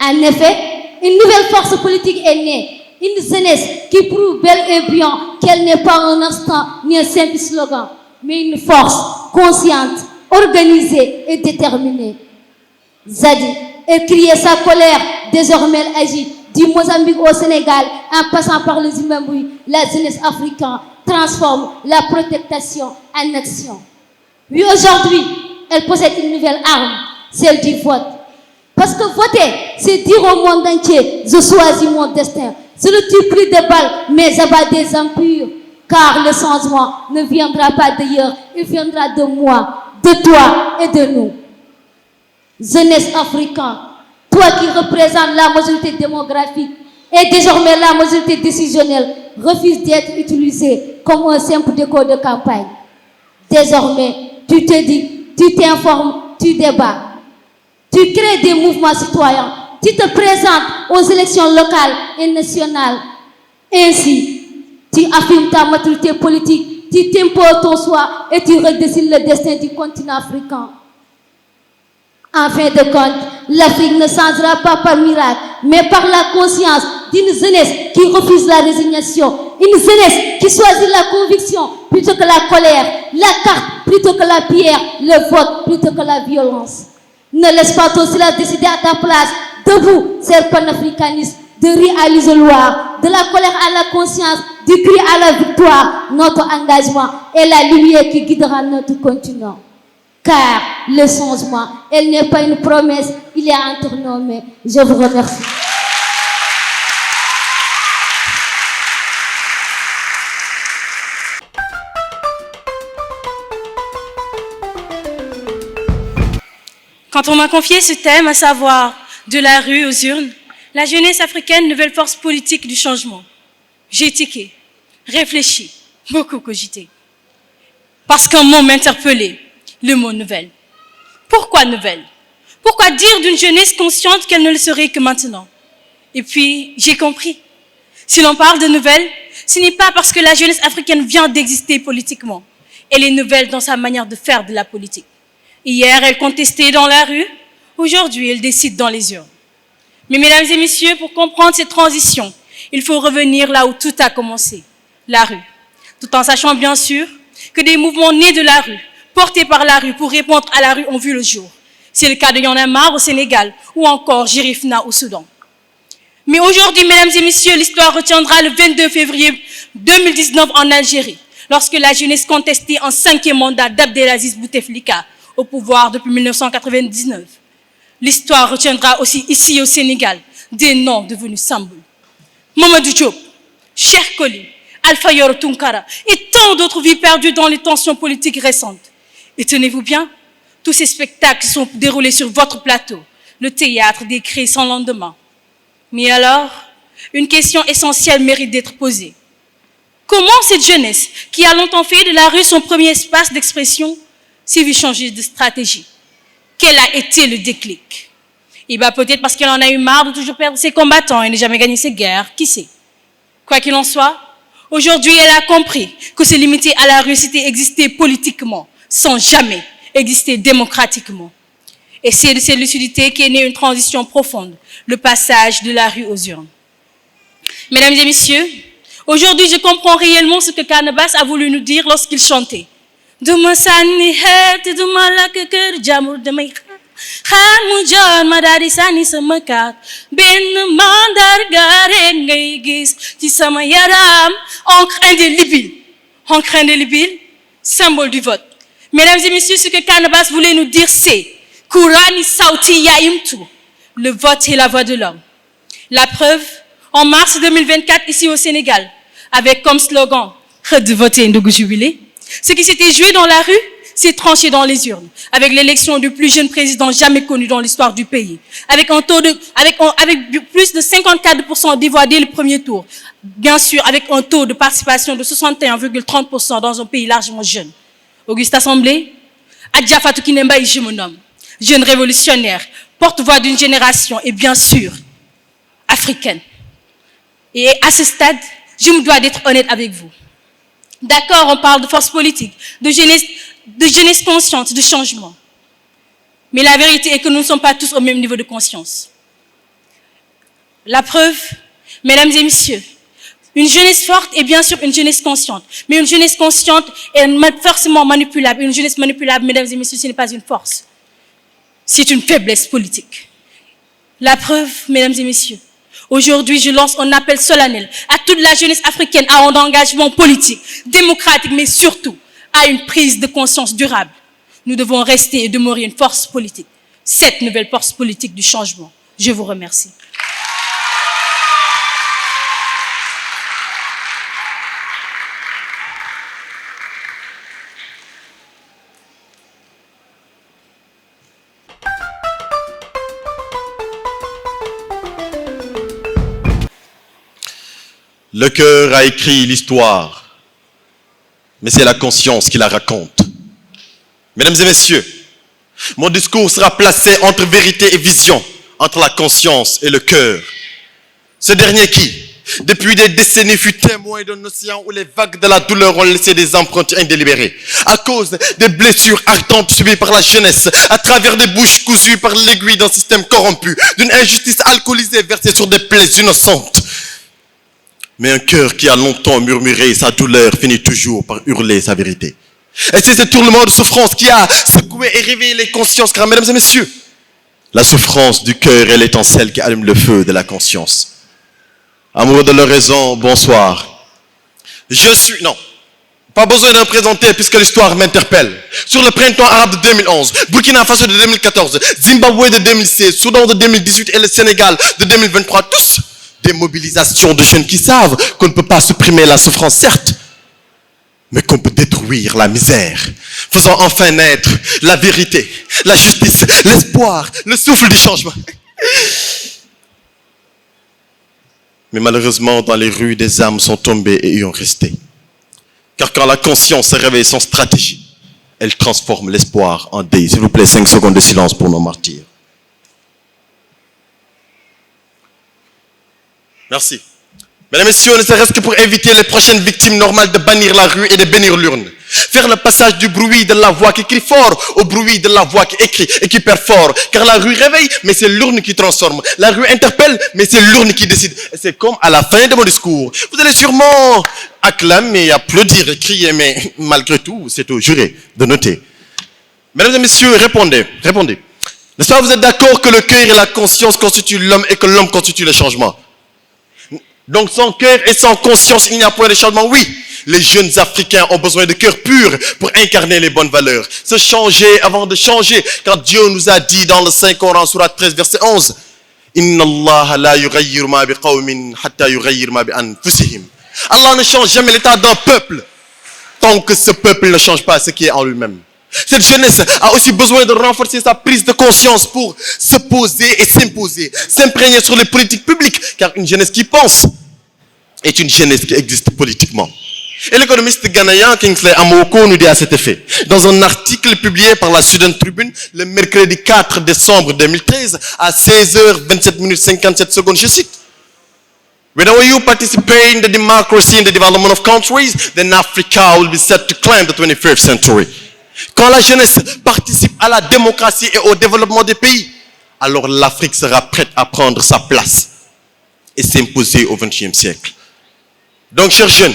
En effet, une nouvelle force politique est née. Une jeunesse qui prouve bel et bien qu'elle n'est pas un instant ni un simple slogan, mais une force consciente, organisée et déterminée. Zadi, elle criait sa colère, désormais elle agit. Du Mozambique au Sénégal, en passant par le Zimbabwe, la jeunesse africaine transforme la protestation en action. Oui, aujourd'hui, elle possède une nouvelle arme, celle du vote. Parce que voter, c'est dire au monde entier, je choisis mon destin. Je ne tue plus de balles, mais j'abats des empires. Car le changement ne viendra pas d'ailleurs, il viendra de moi, de toi et de nous. Jeunesse africaine, toi qui représentes la majorité démographique et désormais la majorité décisionnelle, refuse d'être utilisé comme un simple décor de campagne. Désormais, tu te dis, tu t'informes, tu débats. Tu crées des mouvements citoyens. Tu te présentes aux élections locales et nationales. Ainsi, tu affirmes ta maturité politique, tu t'imposes ton choix et tu redessines le destin du continent africain. En fin de compte, l'Afrique ne changera pas par miracle, mais par la conscience d'une jeunesse qui refuse la résignation, une jeunesse qui choisit la conviction plutôt que la colère, la carte plutôt que la pierre, le vote plutôt que la violence. Ne laisse pas ton silence décider à ta place. Debout, c'est panafricaniste, de rire à l'isoloir, de la colère à la conscience, du cri à la victoire. Notre engagement est la lumière qui guidera notre continent. Car le changement, elle n'est pas une promesse, il est entre nos mains. Je vous remercie. Quand on m'a confié ce thème, à savoir de la rue aux urnes, la jeunesse africaine, nouvelle force politique du changement, j'ai tiqué, réfléchi, beaucoup cogité. Parce qu'un mot m'interpellait, le mot nouvelle. Pourquoi nouvelle? Pourquoi dire d'une jeunesse consciente qu'elle ne le serait que maintenant? Et puis, j'ai compris. Si l'on parle de nouvelles, ce n'est pas parce que la jeunesse africaine vient d'exister politiquement. Elle est nouvelle dans sa manière de faire de la politique. Hier, elle contestait dans la rue. Aujourd'hui, elle décide dans les urnes. Mais mesdames et messieurs, pour comprendre cette transition, il faut revenir là où tout a commencé, la rue. Tout en sachant bien sûr que des mouvements nés de la rue, portés par la rue pour répondre à la rue ont vu le jour. C'est le cas de Y'en a marre au Sénégal ou encore Jirifna au Soudan. Mais aujourd'hui, mesdames et messieurs, l'histoire retiendra le 22 février 2019 en Algérie, lorsque la jeunesse contestait un 5e mandat d'Abdelaziz Bouteflika au pouvoir depuis 1999. L'histoire retiendra aussi ici au Sénégal des noms devenus symboles. Mamadou Diop, Cheikh Koli, Alpha Yoro Tunkara et tant d'autres vies perdues dans les tensions politiques récentes. Et tenez-vous bien, tous ces spectacles sont déroulés sur votre plateau, le théâtre des cris sans lendemain. Mais alors, une question essentielle mérite d'être posée. Comment cette jeunesse, qui a longtemps fait de la rue son premier espace d'expression, s'est vue changer de stratégie? Quel a été le déclic? Eh bien, peut-être parce qu'elle en a eu marre de toujours perdre ses combattants et ne jamais gagner ses guerres, qui sait? Quoi qu'il en soit, aujourd'hui, elle a compris que se limiter à la rue, c'était exister politiquement, sans jamais exister démocratiquement. Et c'est de cette lucidité qu'est née une transition profonde, le passage de la rue aux urnes. Mesdames et messieurs, aujourd'hui, je comprends réellement ce que Canabasse a voulu nous dire lorsqu'il chantait. Duma sani het duma lakeker jamur demay khan mujan madari sani samakat ben mandar gare ngay gis ci sama yaram encre indélébile, symbole du vote. Mesdames et messieurs, ce que Canabasse voulait nous dire, c'est Kourani Sauti Yaimtu, le vote est la voix de l'homme. La preuve, en mars 2024, ici au Sénégal, avec comme slogan de voter Ndougou Jubilé, ce qui s'était joué dans la rue s'est tranché dans les urnes, avec l'élection du plus jeune président jamais connu dans l'histoire du pays, avec plus de 54% des voix dès le premier tour, bien sûr avec un taux de participation de 61,30% dans un pays largement jeune. Auguste Assemblée, Adja Fatou Kinemba et je me nomme, jeune révolutionnaire, porte-voix d'une génération et bien sûr africaine. Et à ce stade, je me dois d'être honnête avec vous. D'accord, on parle de force politique, de jeunesse consciente, de changement. Mais la vérité est que nous ne sommes pas tous au même niveau de conscience. La preuve, mesdames et messieurs, une jeunesse forte est bien sûr une jeunesse consciente. Mais une jeunesse consciente est forcément manipulable. Une jeunesse manipulable, mesdames et messieurs, ce n'est pas une force. C'est une faiblesse politique. La preuve, mesdames et messieurs, aujourd'hui, je lance un appel solennel à toute la jeunesse africaine à un engagement politique, démocratique, mais surtout à une prise de conscience durable. Nous devons rester et demeurer une force politique, cette nouvelle force politique du changement. Je vous remercie. Le cœur a écrit l'histoire, mais c'est la conscience qui la raconte. Mesdames et messieurs, mon discours sera placé entre vérité et vision, entre la conscience et le cœur. Ce dernier qui, depuis des décennies, fut témoin d'un océan où les vagues de la douleur ont laissé des empreintes indélibérées, à cause des blessures ardentes subies par la jeunesse, à travers des bouches cousues par l'aiguille d'un système corrompu, d'une injustice alcoolisée versée sur des plaies innocentes. Mais un cœur qui a longtemps murmuré sa douleur finit toujours par hurler sa vérité. Et c'est ce tournement de souffrance qui a secoué et réveillé les consciences, car mesdames et messieurs, la souffrance du cœur est l'étincelle qui allume le feu de la conscience. Amoureux de l'oraison, bonsoir. Non, pas besoin de me présenter puisque l'histoire m'interpelle. Sur le printemps arabe de 2011, Burkina Faso de 2014, Zimbabwe de 2016, Soudan de 2018 et le Sénégal de 2023, tous des mobilisations de jeunes qui savent qu'on ne peut pas supprimer la souffrance, certes, mais qu'on peut détruire la misère, faisant enfin naître la vérité, la justice, l'espoir, le souffle du changement. Mais malheureusement, dans les rues, des âmes sont tombées et y ont resté. Car quand la conscience se réveille sans stratégie, elle transforme l'espoir en deuil. S'il vous plaît, 5 secondes de silence pour nos martyrs. Merci. Mesdames et messieurs, ne serait-ce que pour éviter les prochaines victimes normales de bannir la rue et de bénir l'urne. Faire le passage du bruit de la voix qui crie fort au bruit de la voix qui écrit et qui perd fort. Car la rue réveille, mais c'est l'urne qui transforme. La rue interpelle, mais c'est l'urne qui décide. Et c'est comme à la fin de mon discours. Vous allez sûrement acclamer, applaudir et crier, mais malgré tout, c'est au juré de noter. Mesdames et messieurs, répondez. N'est-ce pas, vous êtes d'accord que le cœur et la conscience constituent l'homme et que l'homme constitue le changement? Donc sans cœur et sans conscience, il n'y a point de changement. Oui, les jeunes Africains ont besoin de cœur pur pour incarner les bonnes valeurs. Se changer avant de changer. Car Dieu nous a dit dans le Saint-Coran, Surat 13, verset 11, Inna Allah la yughayyiru ma bi qawmin hatta yughayyiru ma bi anfusihim. Allah ne change jamais l'état d'un peuple tant que ce peuple ne change pas ce qui est en lui-même. Cette jeunesse a aussi besoin de renforcer sa prise de conscience pour se poser et s'imposer, s'imprégner sur les politiques publiques, car une jeunesse qui pense est une jeunesse qui existe politiquement. Et l'économiste ghanéen Kingsley Amoko nous dit à cet effet, dans un article publié par la Sudan Tribune le mercredi 4 décembre 2013 à 16h27 57 secondes, je cite, Whenever you participate in the democracy and the development of countries, then Africa will be set to claim the 21st century. Quand la jeunesse participe à la démocratie et au développement des pays, alors l'Afrique sera prête à prendre sa place et s'imposer au XXe siècle. Donc, chers jeunes,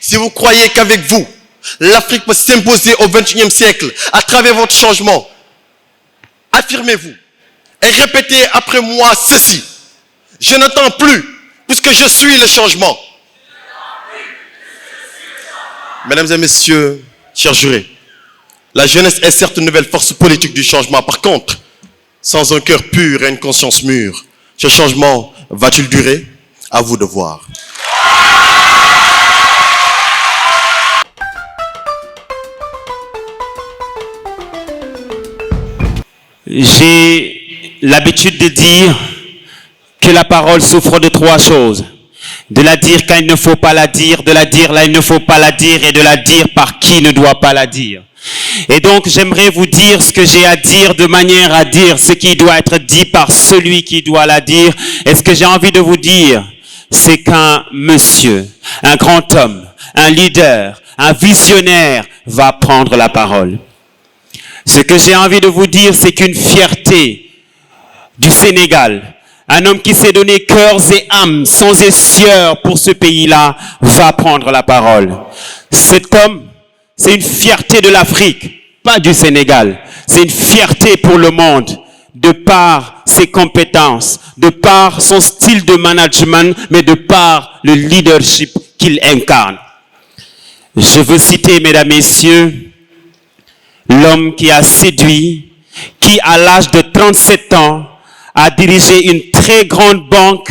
si vous croyez qu'avec vous, l'Afrique peut s'imposer au XXe siècle à travers votre changement, affirmez-vous et répétez après moi ceci. Je n'attends plus, puisque je suis le changement. Mesdames et messieurs, chers jurés, la jeunesse est certes une nouvelle force politique du changement. Par contre, sans un cœur pur et une conscience mûre, ce changement va-t-il durer? À vous de voir. J'ai l'habitude de dire que la parole souffre de trois choses. De la dire quand il ne faut pas la dire, de la dire là il ne faut pas la dire et de la dire par qui ne doit pas la dire. Et donc j'aimerais vous dire ce que j'ai à dire de manière à dire ce qui doit être dit par celui qui doit la dire. Et ce que j'ai envie de vous dire, c'est qu'un monsieur, un grand homme, un leader, un visionnaire va prendre la parole. Ce que j'ai envie de vous dire, c'est qu'une fierté du Sénégal, un homme qui s'est donné cœurs et âmes sans essieur pour ce pays-là, va prendre la parole. Cet homme, c'est une fierté de l'Afrique, pas du Sénégal. C'est une fierté pour le monde, de par ses compétences, de par son style de management, mais de par le leadership qu'il incarne. Je veux citer, mesdames, messieurs, l'homme qui a séduit, qui à l'âge de 37 ans a dirigé une très grande banque,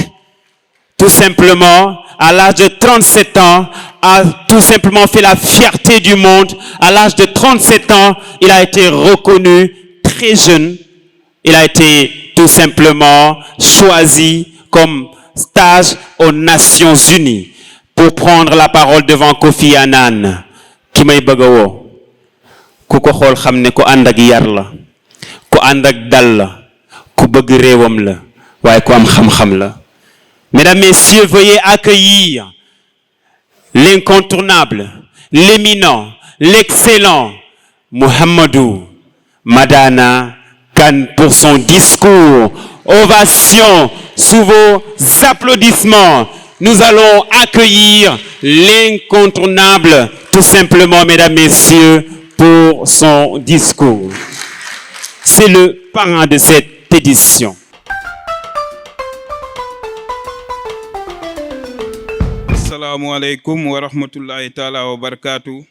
tout simplement, à l'âge de 37 ans, a tout simplement fait la fierté du monde. À l'âge de 37 ans, il a été reconnu très jeune. Il a été tout simplement choisi comme stage aux Nations Unies pour prendre la parole devant Kofi Annan. Ki may bëgg a woo ku ko xool xam ne ku ànd ak yar la, ku ànd ak dal la, ku bëgg réewam la, waaye ku am xam-xam la. Mesdames, messieurs, veuillez accueillir l'incontournable, l'éminent, l'excellent Mohamedou Madana Kane pour son discours. Ovation sous vos applaudissements. Nous allons accueillir l'incontournable, tout simplement, mesdames, messieurs, pour son discours. C'est le parrain de cette édition. Assalamu alaikum wa rahmatullahi ta'ala wa barakatuh.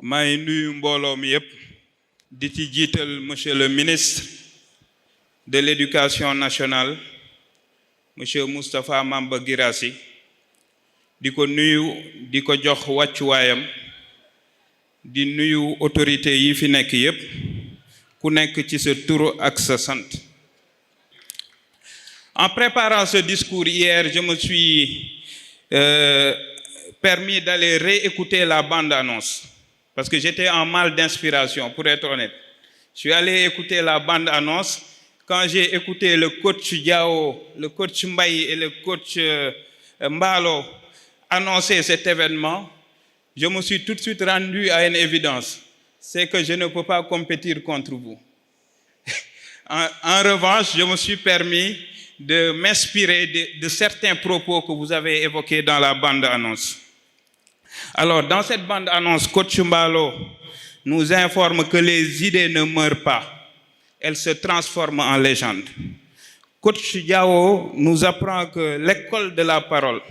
May nuyu mbooloo mi yépp di ci jiital monsieur le ministre de l'éducation nationale monsieur Moustapha Mamba Guirassy di ko nuyu di ko jox wàccuwaayam di nuyu autorité yi fi nekk yépp ku nekk ci sa tur ak sa sant. En préparant ce discours hier, je me suis permis d'aller réécouter la bande-annonce parce que j'étais en mal d'inspiration, pour être honnête. Je suis allé écouter la bande-annonce quand j'ai écouté le coach Diao, le coach Mbaye et le coach Mbalo annoncer cet événement, je me suis tout de suite rendu à une évidence, c'est que je ne peux pas compétir contre vous. En revanche, je me suis permis de m'inspirer de certains propos que vous avez évoqués dans la bande-annonce. Alors, dans cette bande-annonce, coach Mbalo nous informe que les idées ne meurent pas, elles se transforment en légende. Coach Diao nous apprend que l'école de la parole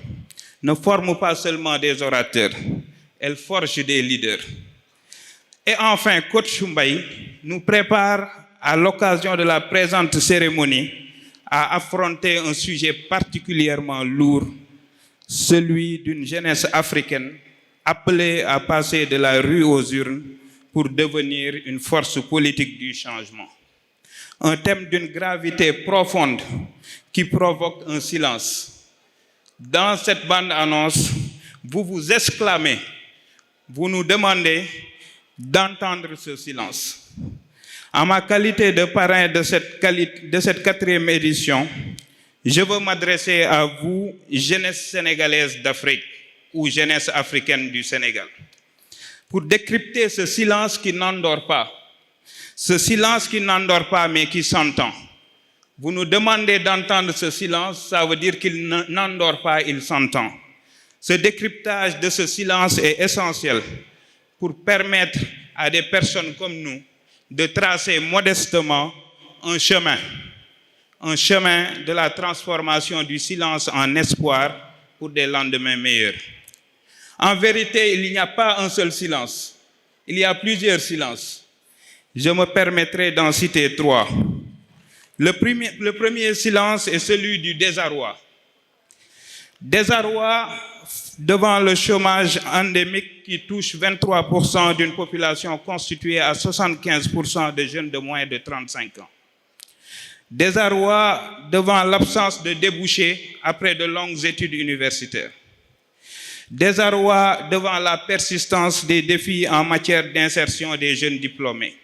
ne forme pas seulement des orateurs, elle forge des leaders. Et enfin, coach Mbaye nous prépare à l'occasion de la présente cérémonie à affronter un sujet particulièrement lourd, celui d'une jeunesse africaine appelée à passer de la rue aux urnes pour devenir une force politique du changement. Un thème d'une gravité profonde qui provoque un silence. Dans cette bande-annonce, vous vous exclamez, vous nous demandez d'entendre ce silence. En ma qualité de parrain de cette 4e édition, je veux m'adresser à vous, jeunesse sénégalaise d'Afrique ou jeunesse africaine du Sénégal, pour décrypter ce silence qui n'endort pas. Ce silence qui n'endort pas mais qui s'entend. Vous nous demandez d'entendre ce silence, ça veut dire qu'il n'endort pas, il s'entend. Ce décryptage de ce silence est essentiel pour permettre à des personnes comme nous de tracer modestement un chemin de la transformation du silence en espoir pour des lendemains meilleurs. En vérité, il n'y a pas un seul silence, il y a plusieurs silences. Je me permettrai d'en citer 3. Le premier silence est celui du désarroi. Désarroi devant le chômage endémique qui touche 23% d'une population constituée à 75% de jeunes de moins de 35 ans. Désarroi devant l'absence de débouchés après de longues études universitaires. Désarroi devant la persistance des défis en matière d'insertion des jeunes diplômés.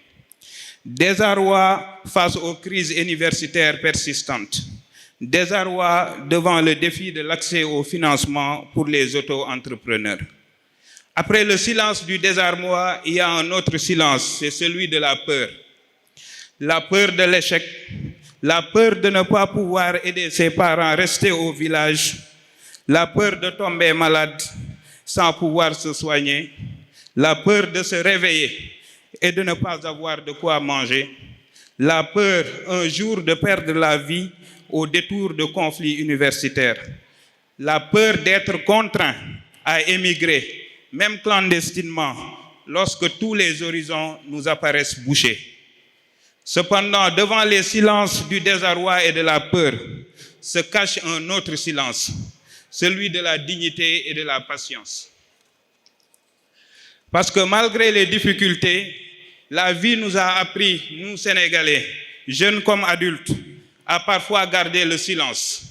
Désarroi face aux crises universitaires persistantes. Désarroi devant le défi de l'accès au financement pour les auto-entrepreneurs. Après le silence du désarroi, il y a un autre silence, c'est celui de la peur. La peur de l'échec, la peur de ne pas pouvoir aider ses parents à rester au village, la peur de tomber malade sans pouvoir se soigner, la peur de se réveiller et de ne pas avoir de quoi manger, la peur un jour de perdre la vie au détour de conflits universitaires, la peur d'être contraint à émigrer, même clandestinement, lorsque tous les horizons nous apparaissent bouchés. Cependant, devant les silences du désarroi et de la peur, se cache un autre silence, celui de la dignité et de la patience. Parce que malgré les difficultés, la vie nous a appris, nous Sénégalais, jeunes comme adultes, à parfois garder le silence.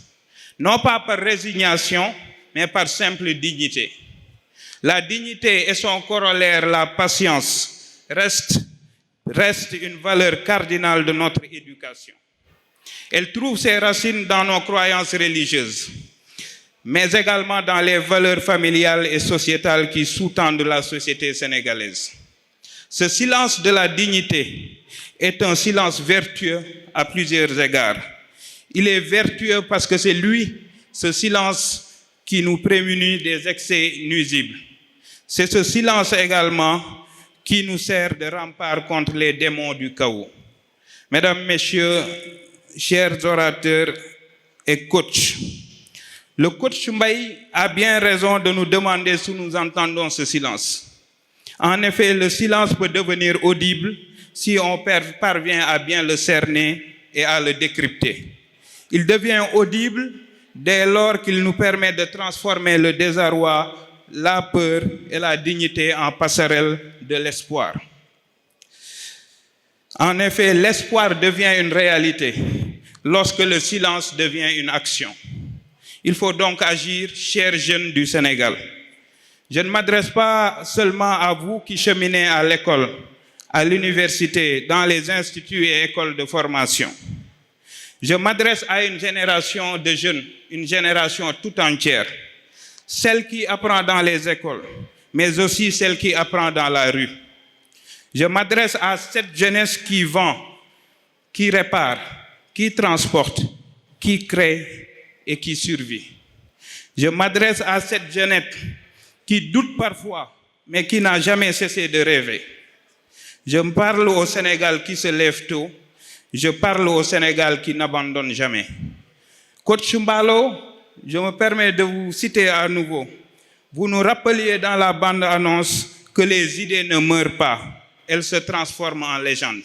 Non pas par résignation, mais par simple dignité. La dignité et son corollaire, la patience, restent une valeur cardinale de notre éducation. Elle trouve ses racines dans nos croyances religieuses, mais également dans les valeurs familiales et sociétales qui sous-tendent la société sénégalaise. Ce silence de la dignité est un silence vertueux à plusieurs égards. Il est vertueux parce que c'est lui, ce silence, qui nous prémunit des excès nuisibles. C'est ce silence également qui nous sert de rempart contre les démons du chaos. Mesdames, Messieurs, chers orateurs et coachs, le coach Mbaye a bien raison de nous demander si nous entendons ce silence. En effet, le silence peut devenir audible si on parvient à bien le cerner et à le décrypter. Il devient audible dès lors qu'il nous permet de transformer le désarroi, la peur et la dignité en passerelle de l'espoir. En effet, l'espoir devient une réalité lorsque le silence devient une action. Il faut donc agir, chers jeunes du Sénégal. Je ne m'adresse pas seulement à vous qui cheminez à l'école, à l'université, dans les instituts et écoles de formation. Je m'adresse à une génération de jeunes, une génération tout entière, celle qui apprend dans les écoles, mais aussi celle qui apprend dans la rue. Je m'adresse à cette jeunesse qui vend, qui répare, qui transporte, qui crée et qui survit. Je m'adresse à cette jeunesse qui doute parfois, mais qui n'a jamais cessé de rêver. Je me parle au Sénégal qui se lève tôt. Je parle au Sénégal qui n'abandonne jamais. Coach Mbalo, je me permets de vous citer à nouveau. Vous nous rappeliez dans la bande-annonce que les idées ne meurent pas, elles se transforment en légende.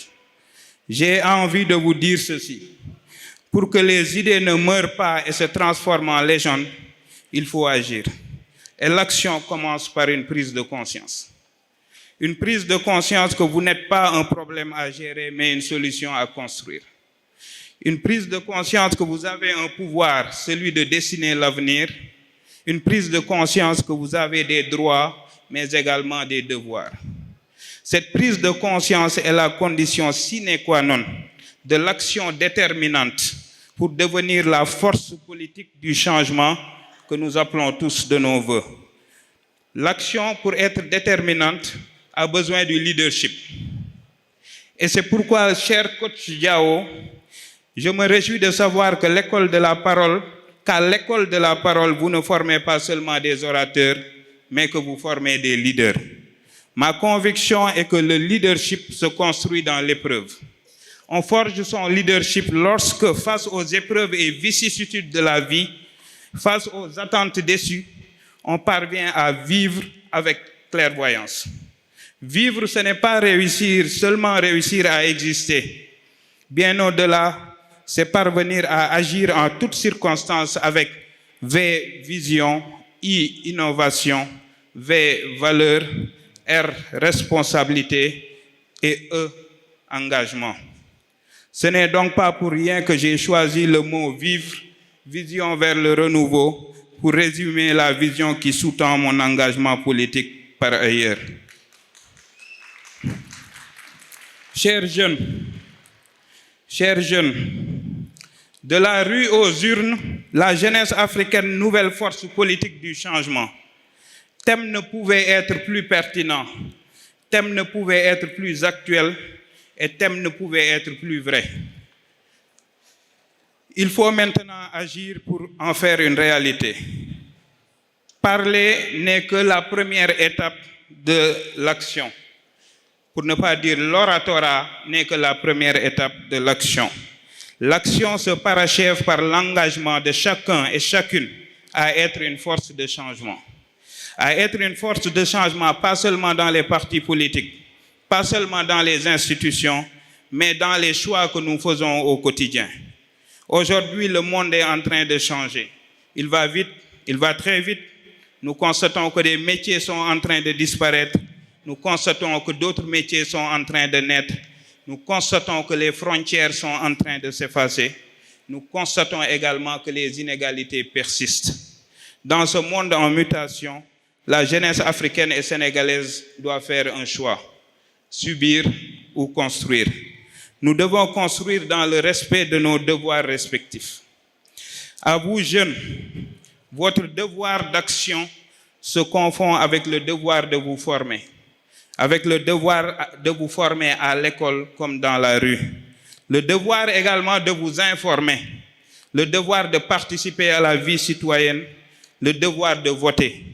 J'ai envie de vous dire ceci. Pour que les idées ne meurent pas et se transforment en légende, il faut agir. Et l'action commence par une prise de conscience. Une prise de conscience que vous n'êtes pas un problème à gérer, mais une solution à construire. Une prise de conscience que vous avez un pouvoir, celui de dessiner l'avenir. Une prise de conscience que vous avez des droits, mais également des devoirs. Cette prise de conscience est la condition sine qua non de l'action déterminante pour devenir la force politique du changement que nous appelons tous de nos vœux. L'action, pour être déterminante, a besoin du leadership. Et c'est pourquoi, cher coach Diao, je me réjouis de savoir que qu'à l'école de la parole, vous ne formez pas seulement des orateurs, mais que vous formez des leaders. Ma conviction est que le leadership se construit dans l'épreuve. On forge son leadership lorsque, face aux épreuves et vicissitudes de la vie, face aux attentes déçues, on parvient à vivre avec clairvoyance. Vivre, ce n'est pas seulement réussir à exister. Bien au-delà, c'est parvenir à agir en toutes circonstances avec V, vision, I, innovation, V, valeur, R, responsabilité et E, engagement. Ce n'est donc pas pour rien que j'ai choisi le mot vivre, vision vers le renouveau, pour résumer la vision qui sous-tend mon engagement politique par ailleurs. Chers jeunes, de la rue aux urnes, la jeunesse africaine, nouvelle force politique du changement. Thème ne pouvait être plus pertinent, thème ne pouvait être plus actuel et thème ne pouvait être plus vrai. Il faut maintenant agir pour en faire une réalité. Parler n'est que la première étape de l'action. Pour ne pas dire l'oratorat n'est que la première étape de l'action. L'action se parachève par l'engagement de chacun et chacune à être une force de changement. À être une force de changement, pas seulement dans les partis politiques, pas seulement dans les institutions, mais dans les choix que nous faisons au quotidien. Aujourd'hui, le monde est en train de changer. Il va vite, il va très vite. Nous constatons que des métiers sont en train de disparaître. Nous constatons que d'autres métiers sont en train de naître. Nous constatons que les frontières sont en train de s'effacer. Nous constatons également que les inégalités persistent. Dans ce monde en mutation, la jeunesse africaine et sénégalaise doit faire un choix, subir ou construire. Nous devons construire dans le respect de nos devoirs respectifs. À vous, jeunes, votre devoir d'action se confond avec le devoir de vous former, avec le devoir de vous former à l'école comme dans la rue, le devoir également de vous informer, le devoir de participer à la vie citoyenne, le devoir de voter.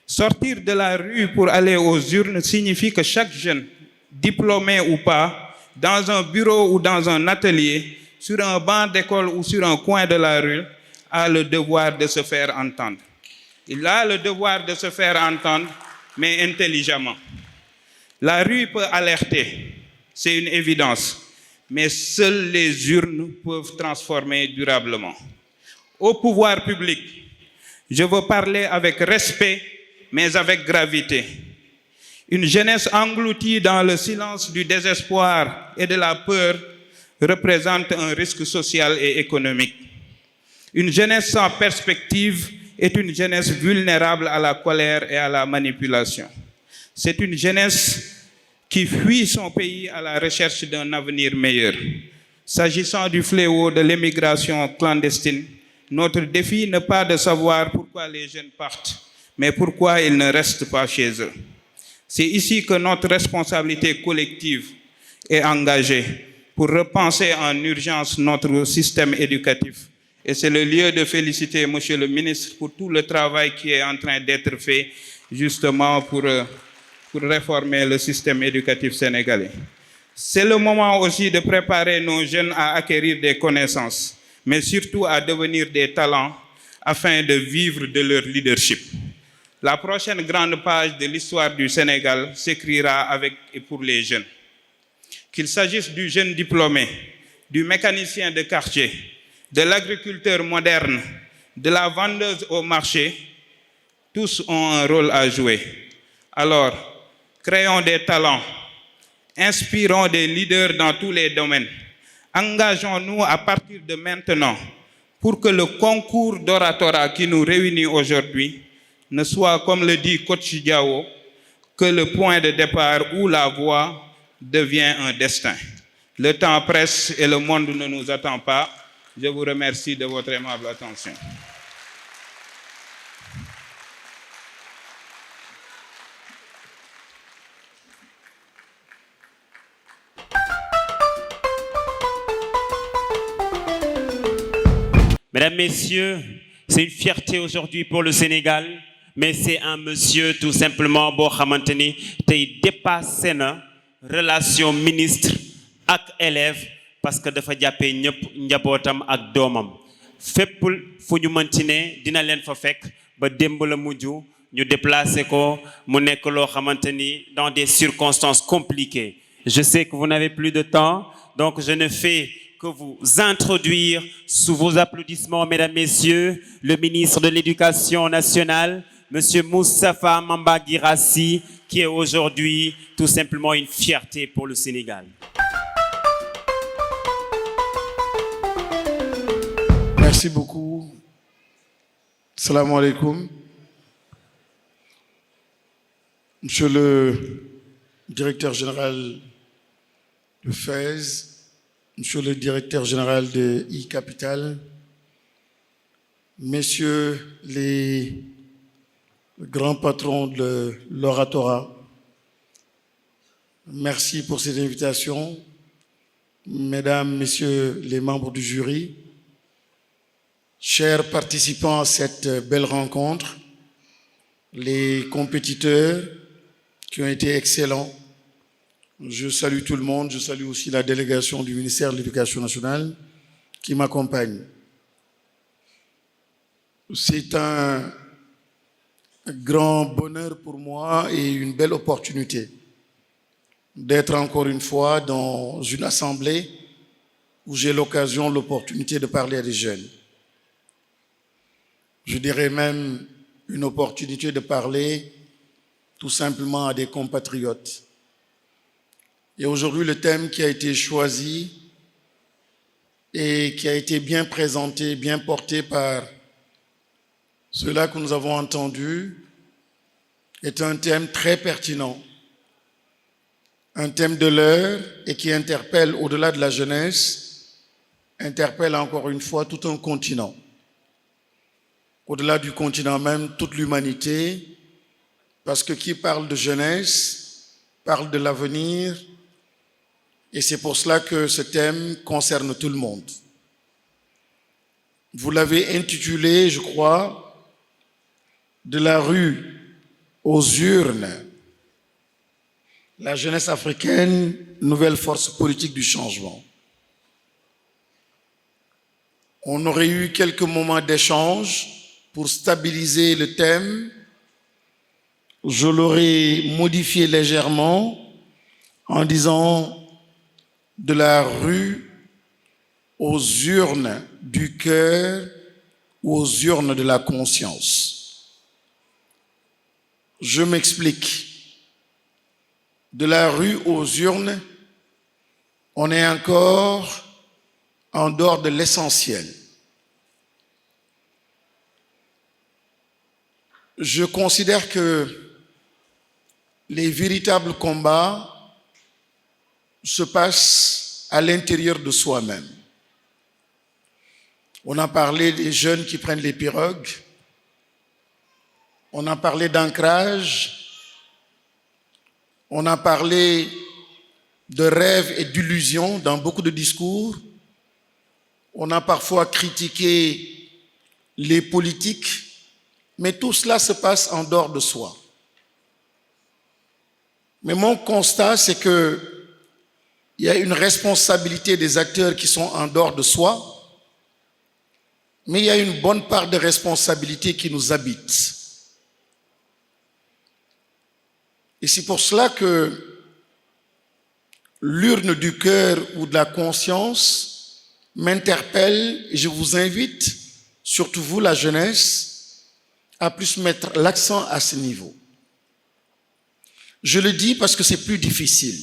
Sortir de la rue pour aller aux urnes signifie que chaque jeune, diplômé ou pas, dans un bureau ou dans un atelier, sur un banc d'école ou sur un coin de la rue, a le devoir de se faire entendre. Il a le devoir de se faire entendre, mais intelligemment. La rue peut alerter, c'est une évidence, mais seules les urnes peuvent transformer durablement. Au pouvoir public, je veux parler avec respect, mais avec gravité. Une jeunesse engloutie dans le silence du désespoir et de la peur représente un risque social et économique. Une jeunesse sans perspective est une jeunesse vulnérable à la colère et à la manipulation. C'est une jeunesse qui fuit son pays à la recherche d'un avenir meilleur. S'agissant du fléau de l'immigration clandestine, notre défi n'est pas de savoir pourquoi les jeunes partent, mais pourquoi ils ne restent pas chez eux. C'est ici que notre responsabilité collective est engagée pour repenser en urgence notre système éducatif. Et c'est le lieu de féliciter Monsieur le ministre pour tout le travail qui est en train d'être fait justement pour réformer le système éducatif sénégalais. C'est le moment aussi de préparer nos jeunes à acquérir des connaissances, mais surtout à devenir des talents afin de vivre de leur leadership. La prochaine grande page de l'histoire du Sénégal s'écrira avec et pour les jeunes. Qu'il s'agisse du jeune diplômé, du mécanicien de quartier, de l'agriculteur moderne, de la vendeuse au marché, tous ont un rôle à jouer. Alors, créons des talents, inspirons des leaders dans tous les domaines. Engageons-nous à partir de maintenant pour que le concours d'oratorat qui nous réunit aujourd'hui ne soit, comme le dit Coach Diao, que le point de départ où la voie devient un destin. Le temps presse et le monde ne nous attend pas. Je vous remercie de votre aimable attention. Mesdames, Messieurs, c'est une fierté aujourd'hui pour le Sénégal, mais c'est un monsieur tout simplement boo xamante ni tey dépassé na relation ministre ak élève parce que dafa jàppee ñëpp njabootam ak doomam fépp fu ñu mënti ne dina leen fa fekk ba démb la mujj ñu déplacé ko mu nekk loo xamante ni dans des circonstances compliquées. Je sais que vous n'avez plus de temps, donc je ne fais que vous introduire sous vos applaudissements, mesdames, messieurs, le ministre de l'Éducation nationale, Monsieur Moustapha Mamba Guirassy, qui est aujourd'hui tout simplement une fierté pour le Sénégal. Merci beaucoup. Salam alaikum. Monsieur le directeur général de FAISE, Monsieur le directeur général de e-Capital, Messieurs les grands patrons de l'oratorat, merci pour cette invitation. Mesdames, Messieurs les membres du jury, chers participants à cette belle rencontre, les compétiteurs qui ont été excellents, je salue tout le monde, je salue aussi la délégation du ministère de l'Éducation nationale qui m'accompagne. C'est un grand bonheur pour moi et une belle opportunité d'être encore une fois dans une assemblée où j'ai l'occasion, l'opportunité de parler à des jeunes. Je dirais même une opportunité de parler tout simplement à des compatriotes. Et aujourd'hui, le thème qui a été choisi et qui a été bien présenté, bien porté par ceux-là que nous avons entendus, est un thème très pertinent, un thème de l'heure et qui interpelle au-delà de la jeunesse, interpelle encore une fois tout un continent. Au-delà du continent même, toute l'humanité, parce que qui parle de jeunesse parle de l'avenir. Et c'est pour cela que ce thème concerne tout le monde. Vous l'avez intitulé, je crois, de la rue aux urnes, la jeunesse africaine, nouvelle force politique du changement. On aurait eu quelques moments d'échange pour stabiliser le thème. Je l'aurais modifié légèrement en disant de la rue aux urnes du cœur ou aux urnes de la conscience. Je m'explique. De la rue aux urnes, on est encore en dehors de l'essentiel. Je considère que les véritables combats se passe à à l'intérieur de soi-même. On a parlé des jeunes qui prennent les pirogues. On a parlé d'ancrage. On a parlé de rêves et d'illusions dans beaucoup de discours. On a parfois critiqué les politiques, mais tout cela se passe en dehors de soi. Mais mon constat, c'est qu'il y a une responsabilité des acteurs qui sont en dehors de soi, mais il y a une bonne part de responsabilité qui nous habite. Et c'est pour cela que l'urne du cœur ou de la conscience m'interpelle et je vous invite, surtout vous la jeunesse, à plus mettre l'accent à ce niveau. Je le dis parce que c'est plus difficile.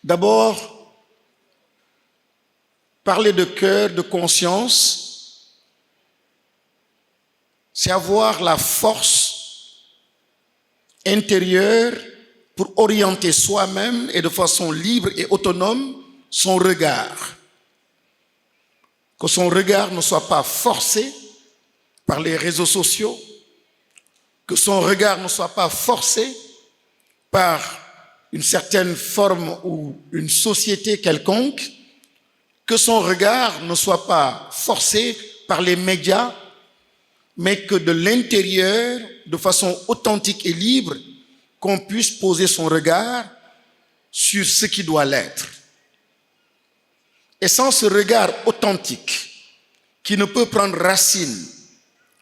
D'abord, parler de cœur, de conscience, c'est avoir la force intérieure pour orienter soi-même et de façon libre et autonome son regard. Que son regard ne soit pas forcé par les réseaux sociaux, que son regard ne soit pas forcé par une certaine forme ou une société quelconque, que son regard ne soit pas forcé par les médias, mais que de l'intérieur, de façon authentique et libre, qu'on puisse poser son regard sur ce qui doit l'être. Et sans ce regard authentique, qui ne peut prendre racine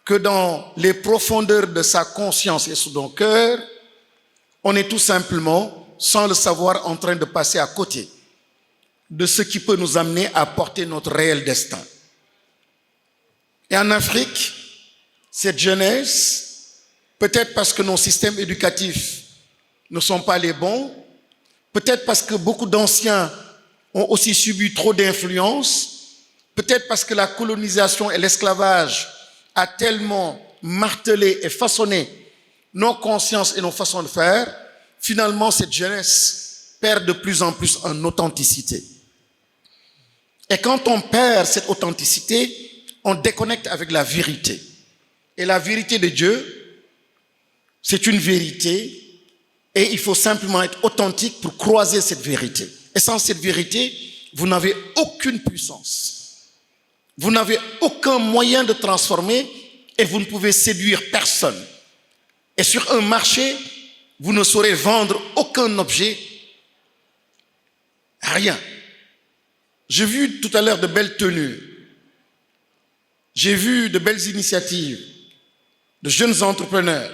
que dans les profondeurs de sa conscience et de son cœur, on est tout simplement, sans le savoir, en train de passer à côté de ce qui peut nous amener à porter notre réel destin. Et en Afrique, cette jeunesse, peut-être parce que nos systèmes éducatifs ne sont pas les bons, peut-être parce que beaucoup d'anciens ont aussi subi trop d'influence, peut-être parce que la colonisation et l'esclavage a tellement martelé et façonné nos consciences et nos façons de faire, finalement cette jeunesse perd de plus en plus en authenticité. Et quand on perd cette authenticité, on déconnecte avec la vérité. Et la vérité de Dieu, c'est une vérité et il faut simplement être authentique pour croiser cette vérité. Et sans cette vérité, vous n'avez aucune puissance. Vous n'avez aucun moyen de transformer et vous ne pouvez séduire personne. Et sur un marché, vous ne saurez vendre aucun objet, rien. J'ai vu tout à l'heure de belles tenues. J'ai vu de belles initiatives, de jeunes entrepreneurs.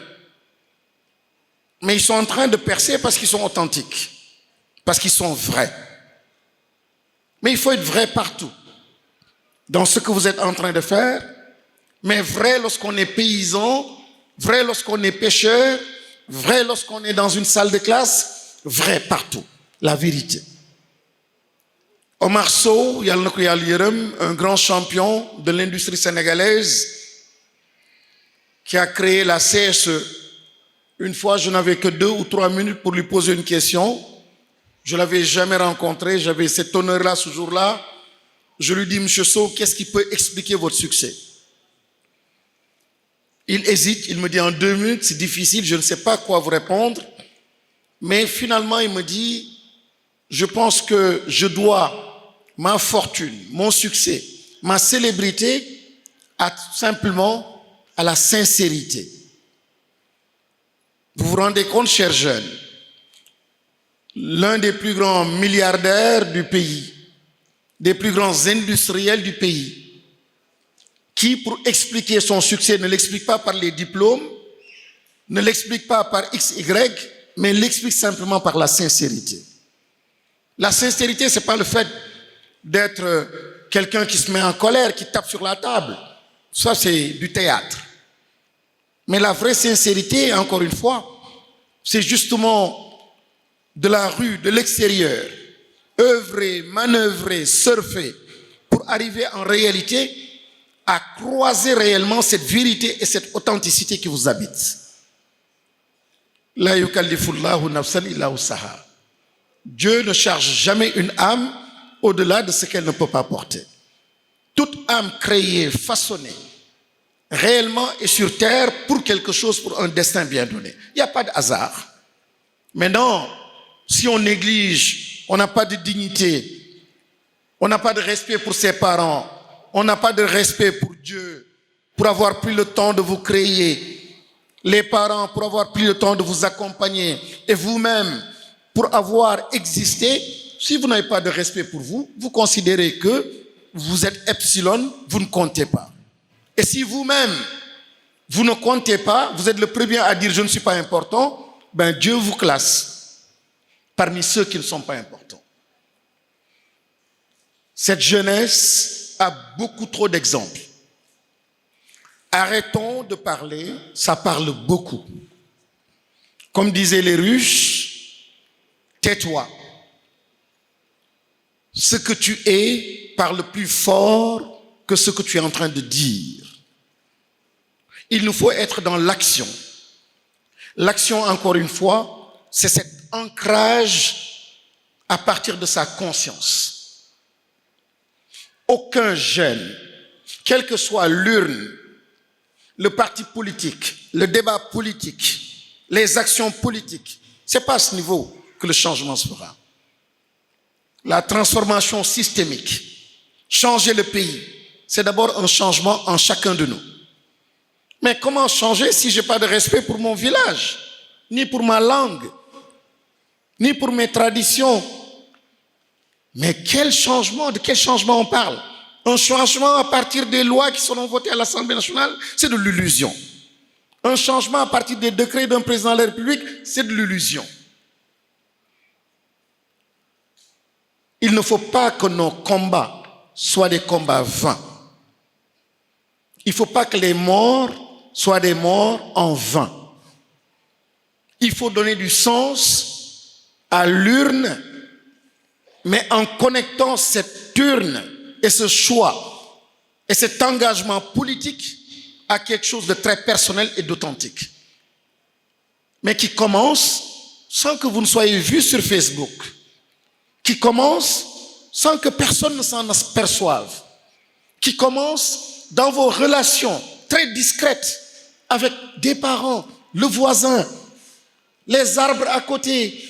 Mais ils sont en train de percer parce qu'ils sont authentiques, parce qu'ils sont vrais. Mais il faut être vrai partout, dans ce que vous êtes en train de faire, mais vrai lorsqu'on est paysan, vrai lorsqu'on est pêcheur, vrai lorsqu'on est dans une salle de classe, vrai partout, la vérité. Omar Sow, un grand champion de l'industrie sénégalaise, qui a créé la CSE. Une fois, je n'avais que 2 ou 3 minutes pour lui poser une question. Je ne l'avais jamais rencontré, j'avais cet honneur-là ce jour-là. Je lui dis, Monsieur Sow, qu'est-ce qui peut expliquer votre succès? Il hésite, il me dit en 2 minutes, c'est difficile, je ne sais pas quoi vous répondre. Mais finalement, il me dit, je pense que je dois ma fortune, mon succès, ma célébrité, simplement à la sincérité. Vous vous rendez compte, chers jeunes, l'un des plus grands milliardaires du pays, des plus grands industriels du pays, qui, pour expliquer son succès, ne l'explique pas par les diplômes, ne l'explique pas par X, Y, mais l'explique simplement par la sincérité. La sincérité, ce n'est pas le fait d'être quelqu'un qui se met en colère, qui tape sur la table. Ça, c'est du théâtre. Mais la vraie sincérité, encore une fois, c'est justement de la rue, de l'extérieur, œuvrer, manœuvrer, surfer, pour arriver en réalité à croiser réellement cette vérité et cette authenticité qui vous habite. La yukallifullahu nafsan illa wus'aha. Dieu ne charge jamais une âme au-delà de ce qu'elle ne peut pas porter. Toute âme créée, façonnée, réellement est sur terre pour quelque chose, pour un destin bien donné. Il n'y a pas de hasard. Maintenant, si on néglige, on n'a pas de dignité, on n'a pas de respect pour ses parents, on n'a pas de respect pour Dieu, pour avoir pris le temps de vous créer, les parents pour avoir pris le temps de vous accompagner, et vous-même pour avoir existé. Si vous n'avez pas de respect pour vous, vous considérez que vous êtes epsilon, vous ne comptez pas. Et si vous-même, vous ne comptez pas, vous êtes le premier à dire je ne suis pas important, ben Dieu vous classe parmi ceux qui ne sont pas importants. Cette jeunesse a beaucoup trop d'exemples. Arrêtons de parler, ça parle beaucoup. Comme disaient les Russes, tais-toi. Ce que tu es parle plus fort que ce que tu es en train de dire. Il nous faut être dans l'action. L'action, encore une fois, c'est cet ancrage à partir de sa conscience. Aucun jeune, quelle que soit l'urne, le parti politique, le débat politique, les actions politiques, ce n'est pas à ce niveau que le changement se fera. La transformation systémique, changer le pays, c'est d'abord un changement en chacun de nous. Mais comment changer si je n'ai pas de respect pour mon village, ni pour ma langue, ni pour mes traditions? Mais quel changement, de quel changement on parle? Un changement à partir des lois qui seront votées à l'Assemblée nationale, c'est de l'illusion. Un changement à partir des décrets d'un président de la République, c'est de l'illusion. Il ne faut pas que nos combats soient des combats vains. Il ne faut pas que les morts soient des morts en vain. Il faut donner du sens à l'urne, mais en connectant cette urne et ce choix et cet engagement politique à quelque chose de très personnel et d'authentique. Mais qui commence sans que vous ne soyez vus sur Facebook, qui commence sans que personne ne s'en aperçoive, qui commence dans vos relations très discrètes avec des parents, le voisin, les arbres à côté,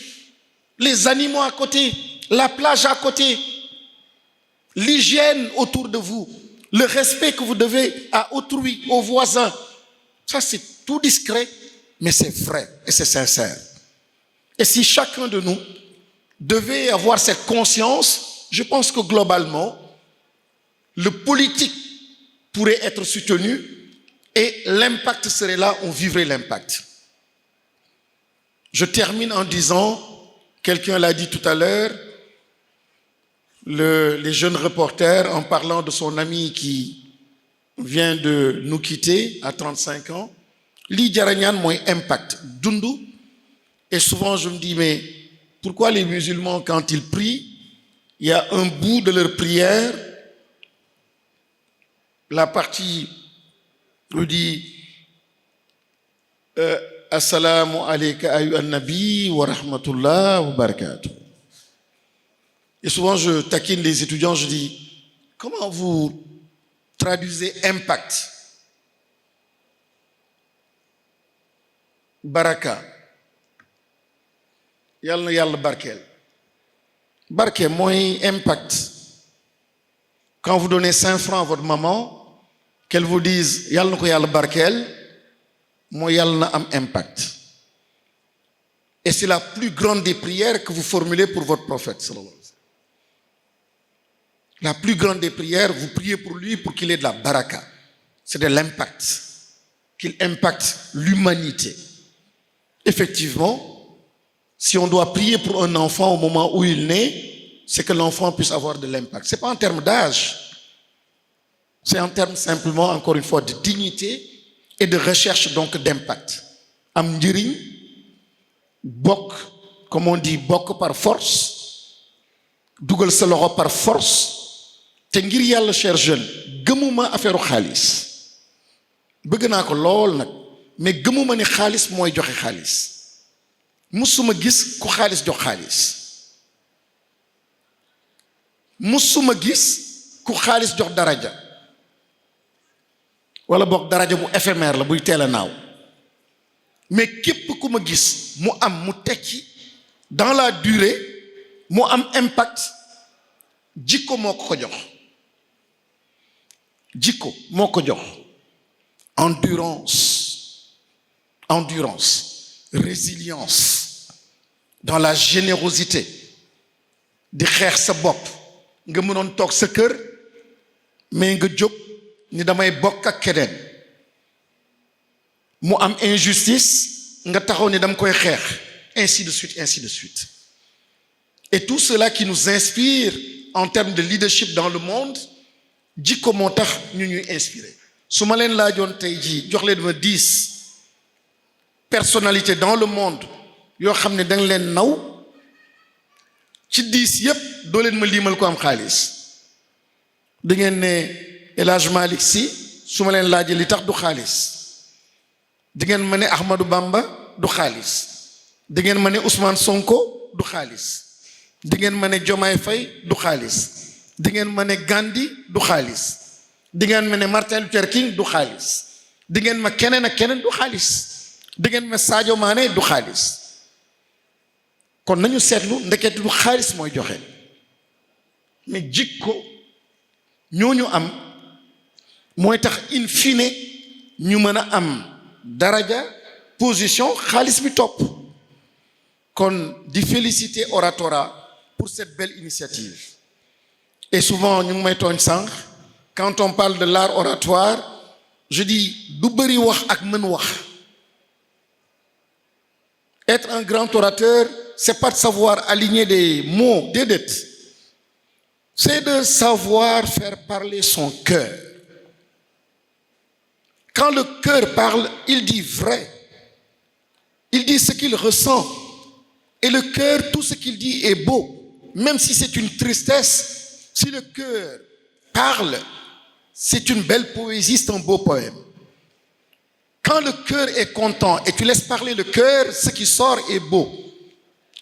les animaux à côté, la plage à côté, l'hygiène autour de vous, le respect que vous devez à autrui, aux voisins. Ça, c'est tout discret, mais c'est vrai et c'est sincère. Et si chacun de nous devait avoir cette conscience, je pense que globalement, le politique pourrait être soutenu et l'impact serait là, on vivrait l'impact. Je termine en disant, quelqu'un l'a dit tout à l'heure, les jeunes reporters, en parlant de son ami qui vient de nous quitter à 35 ans, li Djaranyan moins impact, dundu. Et souvent je me dis, mais pourquoi les musulmans, quand ils prient, il y a un bout de leur prière, la partie où dit Assalamu alayka ayyuhan nabi wa rahmatullah wa barakatuh. Et souvent je taquine les étudiants, je dis, comment vous traduisez impact? Baraka. Yalla yalla barkel. Barke moins impact. Quand vous donnez 5 francs à votre maman, qu'elle vous dise yalla ko yalla barkel, moi yalla na am impact. Et c'est la plus grande des prières que vous formulez pour votre prophète sallallahu alayhi wa sallam. La plus grande des prières, vous priez pour lui pour qu'il ait de la baraka. C'est de l'impact. Qu'il impacte l'humanité. Effectivement, si on doit prier pour un enfant au moment où il naît, c'est que l'enfant puisse avoir de l'impact. Ce n'est pas en termes d'âge. C'est en termes simplement, encore une fois, de dignité et de recherche donc d'impact. Am njëriñ, bokk, comme on dit, bokk par force, dugal sa loxo par force. Te ngir yàlla, cher jeune, gëmuma affaire xaalis bëgg naa ko lool nag mais gëmuma ni xaalis mooy joxe xaalis musuma gis ku xaalis jox xaalis musuma gis ku xaalis jox daraja wala bok daraja bu éphémère la buy teel a naaw mais képp ku ma gis mu am mu tekki dans la durée mu am impact jikko moo ko jox jikko moo ko jox endurance résilience dans la générosité di xeex sa bopp nga mënoon toog sa kër mais nga jóg ni damay bokk ak keneen mu am injustice nga taxaw ni dama koy xeex ainsi de suite et tout cela qui nous inspire en termes de leadership dans le monde jikko moo tax ñu ñuy inspiré su ma leen laajoon tey jii jox leen ma 10 personnalités dans le monde yoo xam ne danga leen naw ci 10 yépp doo leen ma liimal ko am xaalis da ngeen ne El Hadj Malick Sy su ma leen laajee li tax du xaalis di ngeen ma ne Ahmadou Bamba du xaalis di ngeen ma ne Ousmane Sonko du xaalis di ngeen ma ne Diomaye Faye du xaalis di ngeen ma ne Gandhi du xaalis di ngeen ma ne Martin Luther King du xaalis di ngeen ma keneen ak keneen du xaalis di ngeen ma Sadio Mané du xaalis kon nañu seetlu ndeket lu xaalis mooy joxe mais jikko ñooñu am mooy tax in fine ñu mën a am daraja position xaalis bi topp kon di féliciter Oratora pour cette belle initiative et souvent ñu ngi may tooñ sànq quand on parle de l'art oratoire je dis du bëri wax ak mën wax être un grand orateur c'est pas de savoir aligner des mots déedéet c'est de savoir faire parler son cœur. Quand le cœur parle, il dit vrai. Il dit ce qu'il ressent. Et le cœur, tout ce qu'il dit est beau. Même si c'est une tristesse, si le cœur parle, c'est une belle poésie, c'est un beau poème. Quand le cœur est content et tu laisses parler le cœur, ce qui sort est beau.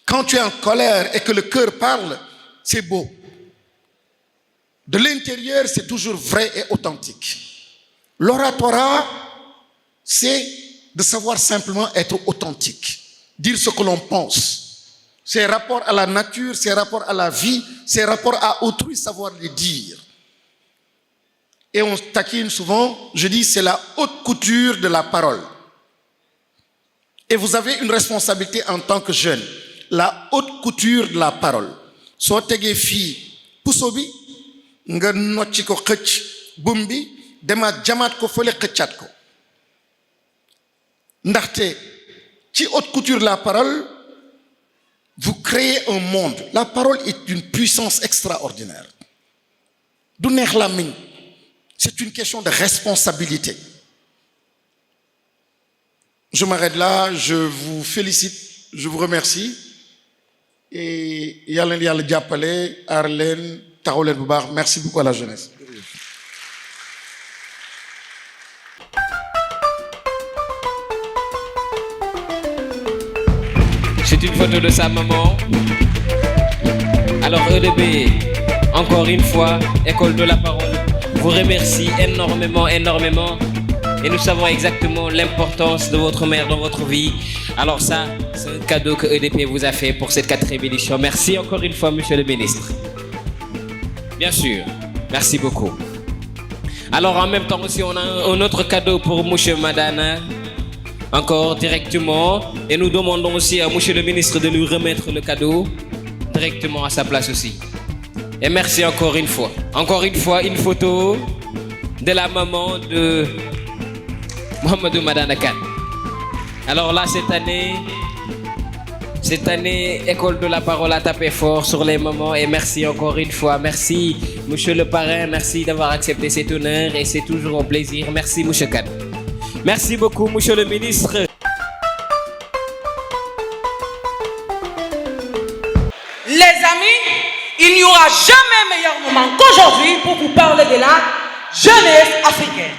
Quand tu es en colère et que le cœur parle, c'est beau. De l'intérieur, c'est toujours vrai et authentique. L'oratorat, c'est de savoir simplement être authentique, dire ce que l'on pense. C'est rapport à la nature, c'est rapport à la vie, c'est rapport à autrui, savoir le dire. Et on taquine souvent, je dis, c'est la haute couture de la parole. Et vous avez une responsabilité en tant que jeune, la haute couture de la parole. So tege fi pusobi, nga nocci ko xëcc bum bi demaat jamaat ko fële xëccaat ko ndaxte ci haute couture de la parole vous créez un monde. La parole est d'une puissance extraordinaire du neex làmmiñ, c'est une question de responsabilité. Je m'arrête là, je vous félicite, je vous remercie et yàlla na yàlla jàppale aar leen taxaw leen bu baax. Merci beaucoup à la jeunesse. C'est une photo de sa maman. Alors EDB, encore une fois, École de la Parole, vous remercie énormément. Et nous savons exactement l'importance de votre mère dans votre vie. Alors ça, c'est un cadeau que EDP vous a fait pour cette 4e édition. Merci encore une fois, Monsieur le Ministre. Bien sûr, merci beaucoup. Alors en même temps aussi, on a un autre cadeau pour Monsieur Madana, encore directement. Et nous demandons aussi à Monsieur le Ministre de lui remettre le cadeau directement à sa place aussi. Et merci encore une fois. Encore une fois, une photo de la maman de Mohamedou Madana Kane. Alors là, cette année, École de la Parole a tapé fort sur les mamans et merci encore une fois. Merci, Monsieur le parrain, merci d'avoir accepté cet honneur et c'est toujours un plaisir. Merci, Monsieur Kane. Merci beaucoup, Monsieur le Ministre. Les amis, il n'y aura jamais meilleur moment qu'aujourd'hui pour vous parler de la jeunesse africaine.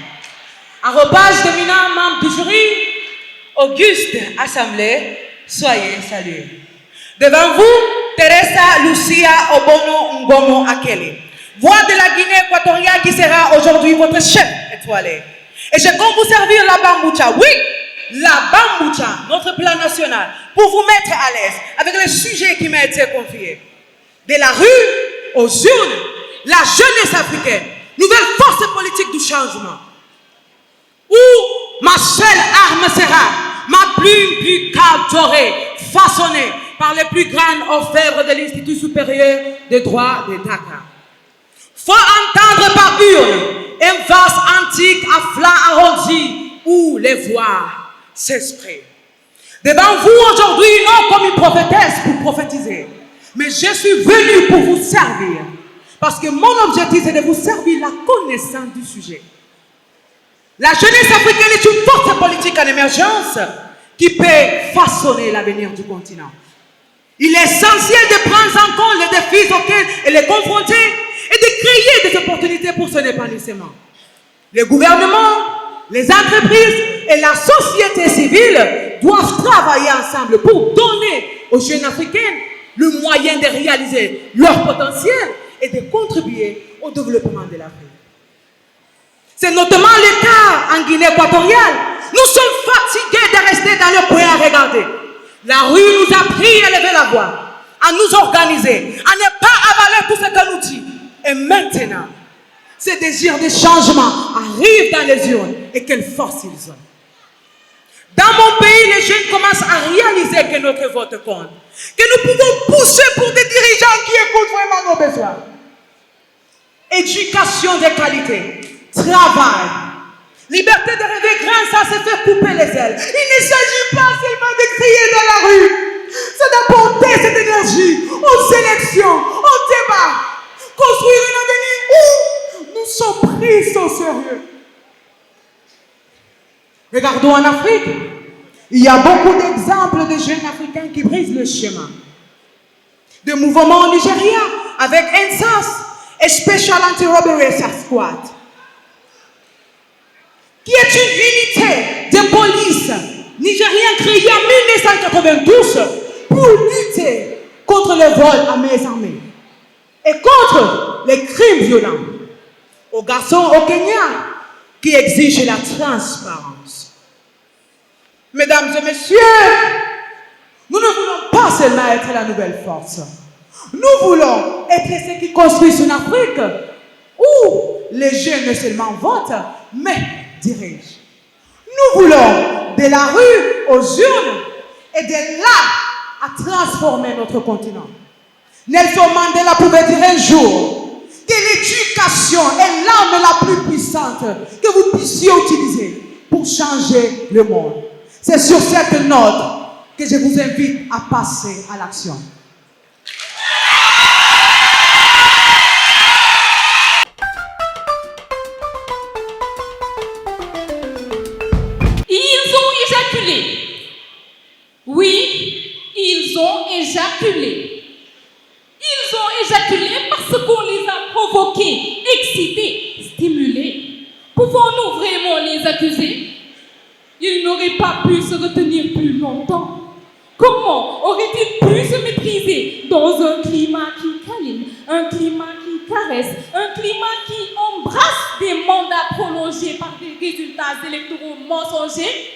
Arrobage d'éminents membres du jury, auguste assemblée, soyez salués. Devant vous, Teresa Lucia Obono Ngomo Akele. Voix de la Guinée équatoriale qui sera aujourd'hui votre chef étoilé. Et je compte vous servir la bamboucha. Oui, la bamboucha, notre plan national, pour vous mettre à l'aise avec le sujet qui m'a été confié. De la rue aux urnes, la jeunesse africaine, nouvelle force politique du changement. Où ma seule arme sera ma plume du cap doré, façonnée par les plus grandes orfèvres de l'Institut supérieur des droits de Dakar. Faut entendre par urne un vase antique à flanc arrondi où les voix s'expriment. Devant vous aujourd'hui, non comme une prophétesse pour prophétiser, mais je suis venu pour vous servir. Parce que mon objectif, c'est de vous servir la connaissance du sujet. La jeunesse africaine est une force politique en émergence qui peut façonner l'avenir du continent. Il est essentiel de prendre en compte les défis auxquels elle est confrontée et de créer des opportunités pour son épanouissement. Les gouvernements, les entreprises et la société civile doivent travailler ensemble pour donner aux jeunes africains le moyen de réaliser leur potentiel et de contribuer au développement de l'Afrique. C'est notamment le cas en Guinée équatoriale. Nous sommes fatigués de rester dans le coin à regarder. La rue nous a pris à lever la voix, à nous organiser, à ne pas avaler tout ce qu'elle nous dit. Et maintenant, ces désirs de changement arrivent dans les urnes et quelle force ils ont. Dans mon pays, les jeunes commencent à réaliser que notre vote compte, que nous pouvons pousser pour des dirigeants qui écoutent vraiment nos besoins. Éducation de qualité, travail, liberté de rêver grand, ça se fait couper les ailes. Il ne s'agit pas seulement de crier dans la rue, c'est d'apporter cette énergie aux élections, aux débats, construire un avenir où nous sommes pris au sérieux. Regardons en Afrique, il y a beaucoup d'exemples de jeunes Africains qui brisent le schéma. De mouvements au Nigeria avec NSAS et Special Anti-Robbery Squad, qui est une unité de police nigérienne créée en 1992 pour lutter contre le vol à main armée et contre les crimes violents. Aux garçons au Kenya qui exigent la transparence. Mesdames et messieurs, nous ne voulons pas seulement être la nouvelle force. Nous voulons être ceux qui construisent une Afrique où les jeunes ne seulement votent, mais dirigent. Nous voulons de la rue aux urnes et de là à transformer notre continent. Nelson Mandela pouvait dire un jour que l'éducation est l'arme la plus puissante que vous puissiez utiliser pour changer le monde. C'est sur cette note que je vous invite à passer à l'action. Ils ont éjaculé. Oui, ils ont éjaculé. Ils ont éjaculé parce qu'on les a provoqués, excités, stimulés. Pouvons-nous vraiment les accuser? Ils n'auraient pas pu se retenir plus longtemps. Comment auraient-ils pu se maîtriser dans un climat qui câline, un climat qui caresse, un climat qui embrasse des mandats prolongés par des résultats électoraux mensongers?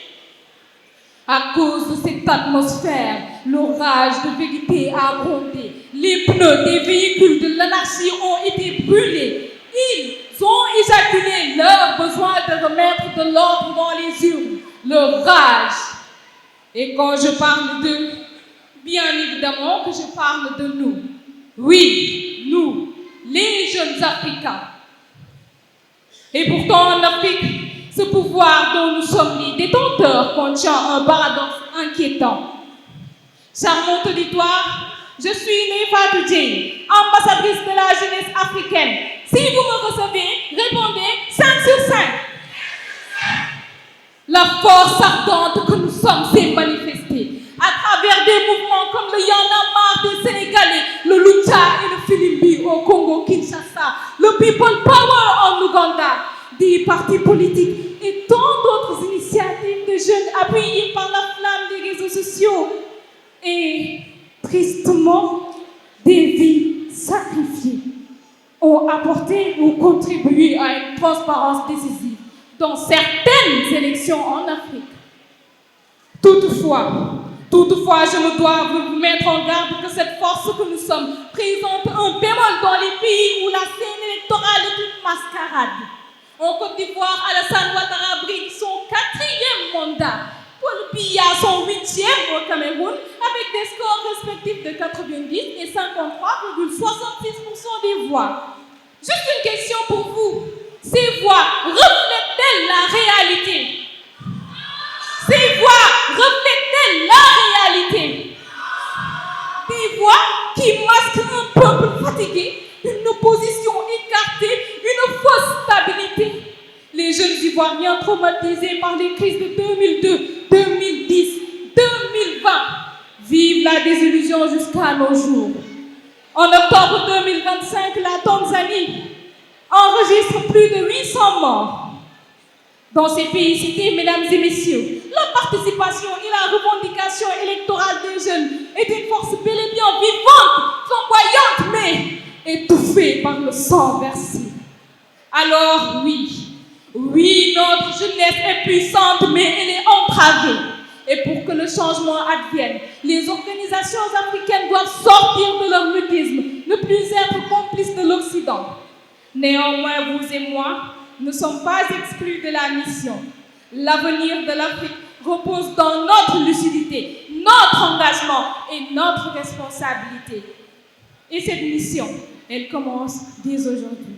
À cause de cette atmosphère, l'orage de vérité a grondé. Les pneus des véhicules de l'anarchie ont été brûlés. Ils ont éjaculé leur besoin de remettre de l'ordre dans les urnes, leur rage. Et quand je parle d'eux, bien évidemment que je parle de nous. Oui, nous, les jeunes Africains. Et pourtant, en Afrique, ce pouvoir dont nous sommes les détenteurs contient un paradoxe inquiétant. Charmant auditoire, je suis Nefa Jane, ambassadrice de la jeunesse africaine. Si vous me recevez, répondez 5 sur 5. La force ardente que nous sommes s'est manifestée à travers des mouvements comme le Y'en a marre des Sénégalais, le Lucha et le Filimbi au Congo-Kinshasa, le People Power en Ouganda, des partis politiques et tant d'autres initiatives de jeunes appuyées par la flamme des réseaux sociaux. Et tristement, des vies sacrifiées ont apporté ou contribué à une transparence décisive dans certaines élections en Afrique. Toutefois, je me dois vous mettre en garde que cette force que nous sommes présente un bémol dans les pays où la scène électorale est une mascarade. En Côte d'Ivoire, Alassane Ouattara brigue son 4e mandat. Paul Biya son 8e au Cameroun avec des scores respectifs de 90 et 53,66% des voix. Juste une question pour vous. Ces voix reflètent-elles la réalité? Ces voix reflètent-elles la réalité? Des voix qui masquent un peuple fatigué, une opposition écartée, une fausse stabilité. Les jeunes Ivoiriens traumatisés par les crises de 2002, 2010, 2020 vivent la désillusion jusqu'à nos jours. En octobre 2025, la Tanzanie enregistre plus de 800 morts. Dans ces pays cités, mesdames et messieurs, la participation et la revendication électorale des jeunes est une force bel et bien vivante, flamboyante, mais étouffée par le sang versé. Alors oui, notre jeunesse est puissante, mais elle est entravée. Et pour que le changement advienne, les organisations africaines doivent sortir de leur mutisme, ne plus être complices de l'Occident. Néanmoins, vous et moi ne sommes pas exclus de la mission. L'avenir de l'Afrique repose dans notre lucidité, notre engagement et notre responsabilité. Et cette mission, elle commence dès aujourd'hui.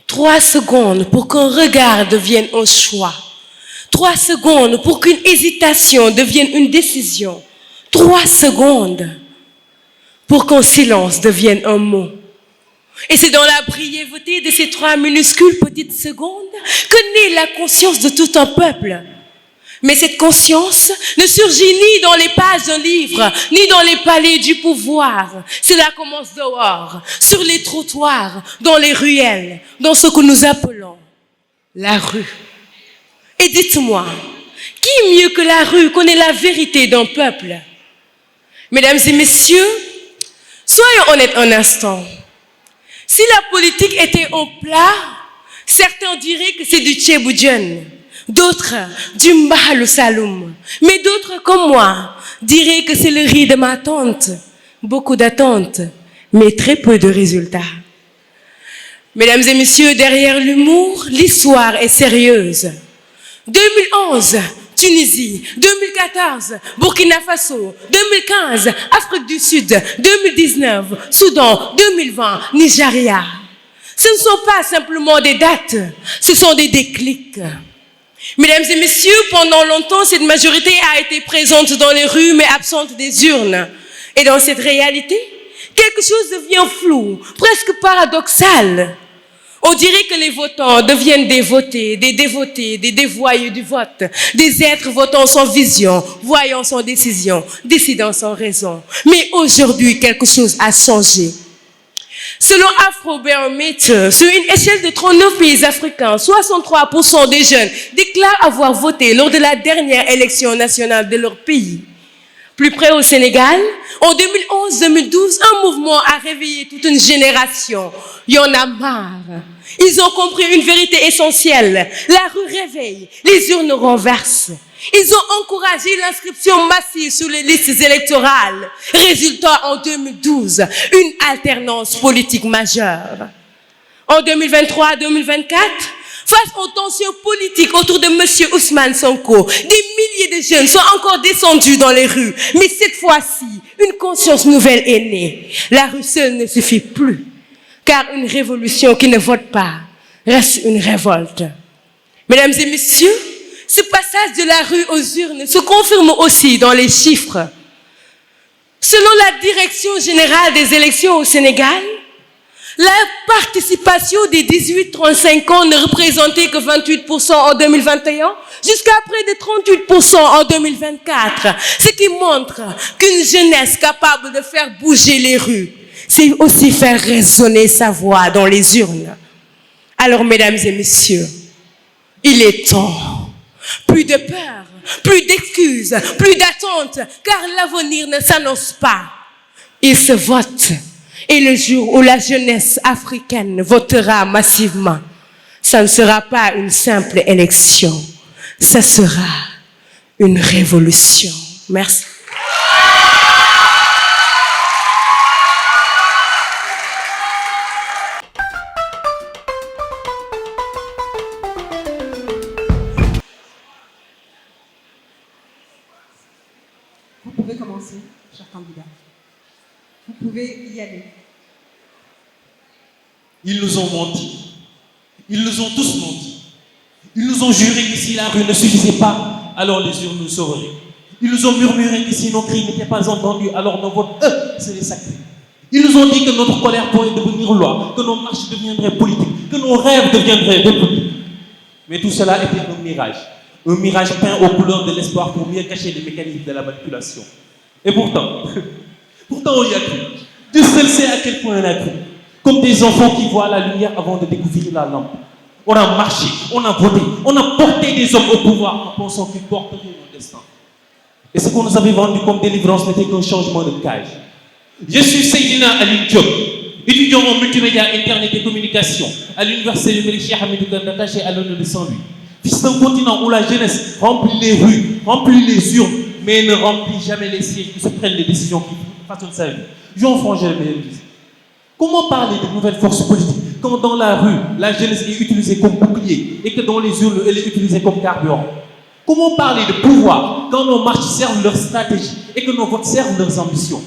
Trois secondes pour qu'un regard devienne un choix. 3 secondes pour qu'une hésitation devienne une décision. 3 secondes pour qu'un silence devienne un mot. Et c'est dans la brièveté de ces 3 minuscules petites secondes que naît la conscience de tout un peuple. Mais cette conscience ne surgit ni dans les pages d'un livre, ni dans les palais du pouvoir. Cela commence dehors, sur les trottoirs, dans les ruelles, dans ce que nous appelons la rue. Et dites-moi, qui mieux que la rue connaît la vérité d'un peuple? Mesdames et messieurs, soyons honnêtes un instant. Si la politique était au plat, certains diraient que c'est du tchéboudian. D'autres, du mbahal saloum. Mais d'autres, comme moi, diraient que c'est le riz de ma tante. Beaucoup d'attentes, mais très peu de résultats. Mesdames et messieurs, derrière l'humour, l'histoire est sérieuse. 2011, Tunisie. 2014, Burkina Faso. 2015, Afrique du Sud. 2019, Soudan. 2020, Nigeria. Ce ne sont pas simplement des dates, ce sont des déclics. Mesdames et messieurs, pendant longtemps, cette majorité a été présente dans les rues, mais absente des urnes. Et dans cette réalité, quelque chose devient flou, presque paradoxal. On dirait que les votants deviennent des votés, des dévotés, des dévoyés du vote, des êtres votant sans vision, voyant sans décision, décidant sans raison. Mais aujourd'hui, quelque chose a changé. Selon Afrobarometer, sur une échelle de 39 pays africains, 63% des jeunes déclarent avoir voté lors de la dernière élection nationale de leur pays. Plus près au Sénégal, en 2011-2012, un mouvement a réveillé toute une génération. Il y en a marre. Ils ont compris une vérité essentielle. La rue réveille, les urnes renversent. Ils ont encouragé l'inscription massive sur les listes électorales. Résultat en 2012, une alternance politique majeure. En 2023-2024, face aux tensions politiques autour de M. Ousmane Sonko, des milliers de jeunes sont encore descendus dans les rues. Mais cette fois-ci, une conscience nouvelle est née. La rue seule ne suffit plus. Car une révolution qui ne vote pas reste une révolte. Mesdames et messieurs, ce passage de la rue aux urnes se confirme aussi dans les chiffres. Selon la Direction générale des élections au Sénégal, La participation des 18-35 ans ne représentait que 28% en 2021, jusqu'à près de 38% en 2024. Ce qui montre qu'une jeunesse capable de faire bouger les rues, c'est aussi faire résonner sa voix dans les urnes. Alors, mesdames et messieurs, il est temps. Plus de peur, plus d'excuses, plus d'attente, car l'avenir ne s'annonce pas. Il se vote. Et le jour où la jeunesse africaine votera massivement, ça ne sera pas une simple élection, ça sera une révolution. Merci. Vous pouvez commencer, cher candidat. Vous pouvez y aller. Ils nous ont menti. Ils nous ont tous menti. Ils nous ont juré que si la rue ne suffisait pas, alors les urnes nous sauveraient. Ils nous ont murmuré que si nos cris n'étaient pas entendus, alors nos votes, seraient sacrés. Ils nous ont dit que notre colère pourrait devenir loi, que nos marches deviendraient politiques, que nos rêves deviendraient républiques. Mais tout cela était un mirage. Un mirage peint aux couleurs de l'espoir pour mieux cacher les mécanismes de la manipulation. Et pourtant, on y a cru. Dieu seul sait à quel point on a cru. Comme des enfants qui voient la lumière avant de découvrir la lampe. On a marché, on a voté, on a porté des hommes au pouvoir en pensant qu'ils porteraient nos destins. Et ce qu'on nous avait vendu comme délivrance n'était qu'un changement de cage. Je suis Seydina Aline Diop, étudiant en multimédia, internet et communication à l'université du Cheikh Hamidou Kane attaché à l'honneur de Saint-Louis. Fils d'un continent où la jeunesse remplit les rues, remplit les urnes, mais ne remplit jamais les sièges qui se prennent les décisions qui façonnent sa vie. Jean Frangel me dit, comment parler de nouvelles forces politiques quand dans la rue, la jeunesse est utilisée comme bouclier et que dans les urnes, elle est utilisée comme carburant? Comment parler de pouvoir quand nos marches servent leur stratégie et que nos votes servent leurs ambitions?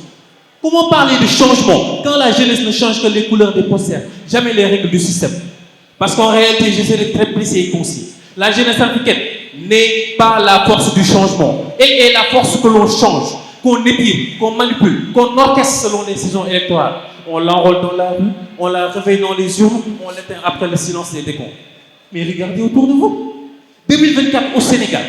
Comment parler de changement quand la jeunesse ne change que les couleurs des posters, jamais les règles du système? Parce qu'en réalité, je serai très précis et concis. La jeunesse africaine n'est pas la force du changement. Elle est la force que l'on change, qu'on épire, qu'on manipule, qu'on orchestre selon les saisons électorales. On l'enrôle dans la rue, on la réveille dans les urnes, on l'éteint après le silence des décomptes. Mais regardez autour de vous. 2024 au Sénégal,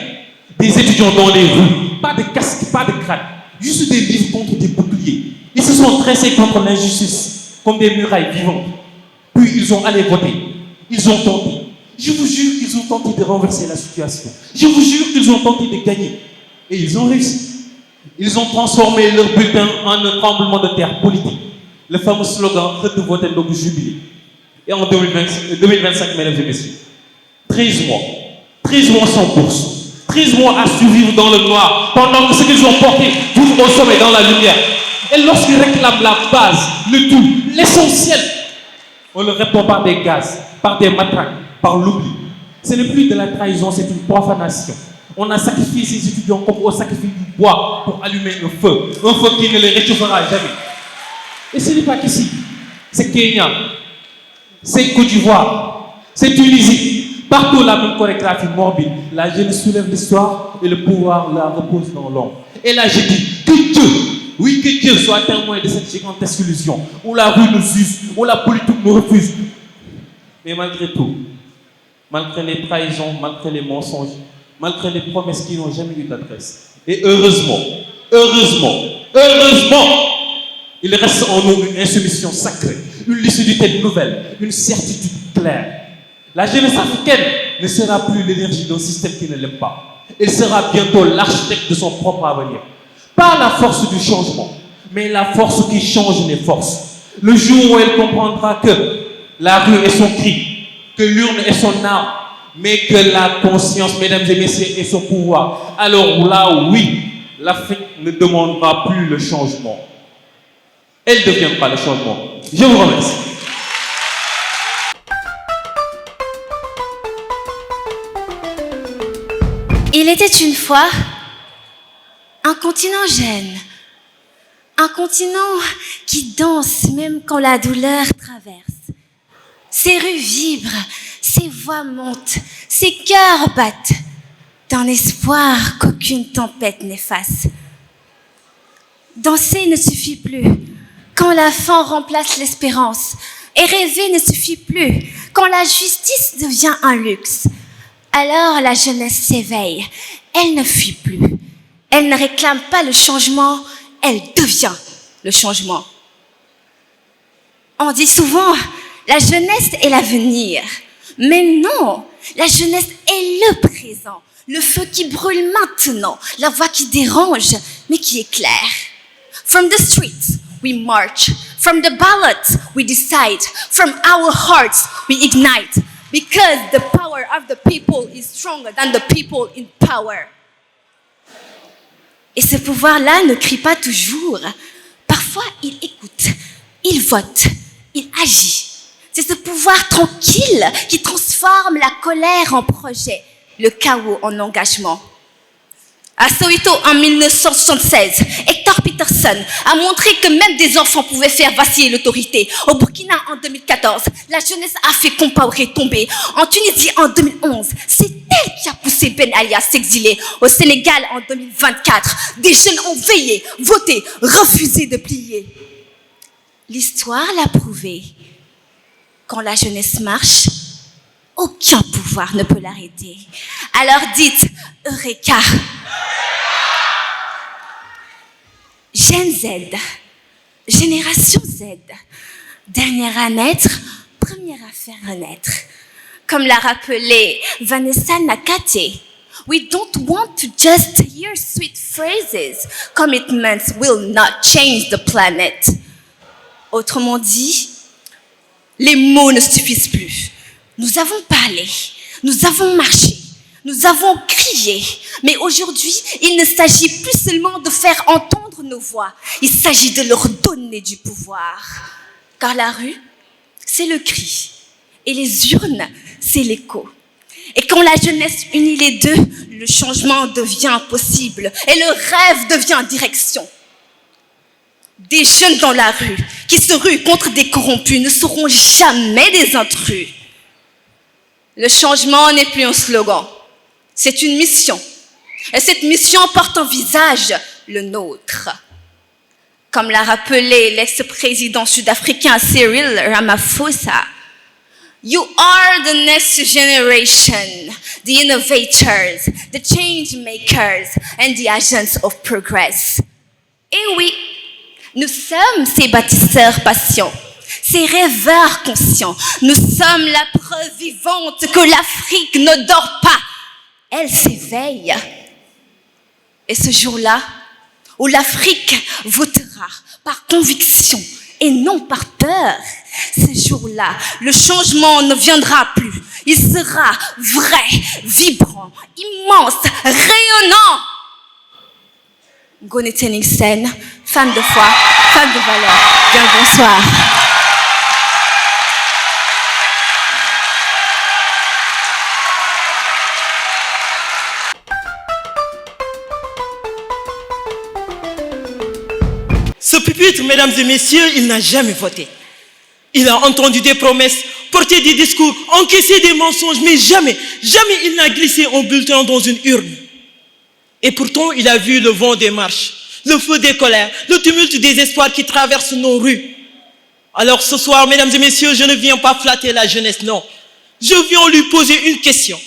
des étudiants dans les rues, pas de casque, pas de crâne, juste des livres contre des boucliers. Ils se sont dressés contre l'injustice, comme des murailles vivantes. Puis ils ont allé voter. Ils ont tenté. Je vous jure qu'ils ont tenté de renverser la situation. Je vous jure qu'ils ont tenté de gagner. Et ils ont réussi. Ils ont transformé leur bulletin en un tremblement de terre politique. Le fameux slogan « Retour voter donc jubilé ». Et en 2025, mesdames et messieurs, 13 mois sans bourse. 13 mois à survivre dans le noir, pendant que ce qu'ils ont porté vous au sommet dans la lumière. Et lorsqu'ils réclament la base, le tout, l'essentiel, on le répond par des gaz, par des matraques, par l'oubli. Ce n'est plus de la trahison, c'est une profanation. On a sacrifié ces étudiants comme on sacrifie du bois pour allumer un feu qui ne les réchauffera jamais. Et ce n'est pas qu'ici, c'est Kenya, c'est Côte d'Ivoire, c'est Tunisie. Partout la même chorégraphie morbide. La jeunesse soulève l'histoire et le pouvoir la repose dans l'ombre. Et là je dis que Dieu, oui que Dieu soit témoin de cette gigantesque illusion où la rue nous use, où la politique nous refuse. Mais malgré tout, malgré les trahisons, malgré les mensonges, malgré les promesses qui n'ont jamais eu d'adresse. Et heureusement, il reste en nous une insoumission sacrée, une lucidité nouvelle, une certitude claire. La jeunesse africaine ne sera plus l'énergie d'un système qui ne l'aime pas. Elle sera bientôt l'architecte de son propre avenir. Pas la force du changement, mais la force qui change les forces. Le jour où elle comprendra que la rue est son cri, que l'urne est son arme, mais que la conscience, mesdames et messieurs, est son pouvoir. Alors là, oui, l'Afrique ne demandera plus le changement. Elle deviendra le changement. Je vous remercie. Il était une fois un continent jeune, un continent qui danse même quand la douleur traverse. Ses rues vibrent, ses voix montent, ses cœurs battent, d'un espoir qu'aucune tempête n'efface. Danser ne suffit plus quand la faim remplace l'espérance Et rêver ne suffit plus. Quand la justice devient un luxe, alors la jeunesse s'éveille. Elle ne fuit plus. Elle ne réclame pas le changement, elle devient le changement. On dit souvent, la jeunesse est l'avenir. Mais non, la jeunesse est le présent. Le feu qui brûle maintenant, la voix qui dérange, mais qui éclaire. From the streets, we march. From the ballots, we decide. From our hearts, we ignite. Because the power of the people is stronger than the people in power. Et ce pouvoir-là ne crie pas toujours. Parfois, il écoute, il vote, il agit. C'est ce pouvoir tranquille qui transforme la colère en projet, le chaos en engagement. À Soweto, en 1976, Hector Peterson a montré que même des enfants pouvaient faire vaciller l'autorité. Au Burkina, en 2014, la jeunesse a fait Compaoré tomber. En Tunisie, en 2011, c'est elle qui a poussé Ben Ali à s'exiler. Au Sénégal, en 2024, des jeunes ont veillé, voté, refusé de plier. L'histoire l'a prouvé. Quand la jeunesse marche, aucun pouvoir ne peut l'arrêter. Alors dites Eureka. Gen Z, génération Z, dernière à naître, première à faire renaître. Comme l'a rappelé Vanessa Nakate, we don't want to just hear sweet phrases. Commitments will not change the planet. Autrement dit, les mots ne suffisent plus. Nous avons parlé, nous avons marché, nous avons crié, mais aujourd'hui, il ne s'agit plus seulement de faire entendre nos voix, il s'agit de leur donner du pouvoir. Car la rue, c'est le cri, et les urnes, c'est l'écho. Et quand la jeunesse unit les deux, le changement devient possible, et le rêve devient direction. Des jeunes dans la rue, qui se ruent contre des corrompus, ne seront jamais des intrus. Le changement n'est plus un slogan, c'est une mission. Et cette mission porte en visage le nôtre. Comme l'a rappelé l'ex-président sud-africain Cyril Ramaphosa, you are the next generation, the innovators, the change makers, and the agents of progress. Et oui, nous sommes ces bâtisseurs patients, ces rêveurs conscients. Nous sommes la preuve vivante que l'Afrique ne dort pas, elle s'éveille. Et ce jour-là, où l'Afrique votera par conviction et non par peur, ce jour-là, le changement ne viendra plus. Il sera vrai, vibrant, immense, rayonnant. Ngone Teningsen, femme de foi, femme de valeur. Bien le bonsoir. Ce pupitre, mesdames et messieurs, il n'a jamais voté. Il a entendu des promesses, porté des discours, encaissé des mensonges, mais jamais il n'a glissé un bulletin dans une urne. Et pourtant, il a vu le vent des marches, le feu des colères, le tumulte des espoirs qui traversent nos rues. Alors ce soir, mesdames et messieurs, je ne viens pas flatter la jeunesse, non. Je viens lui poser une question.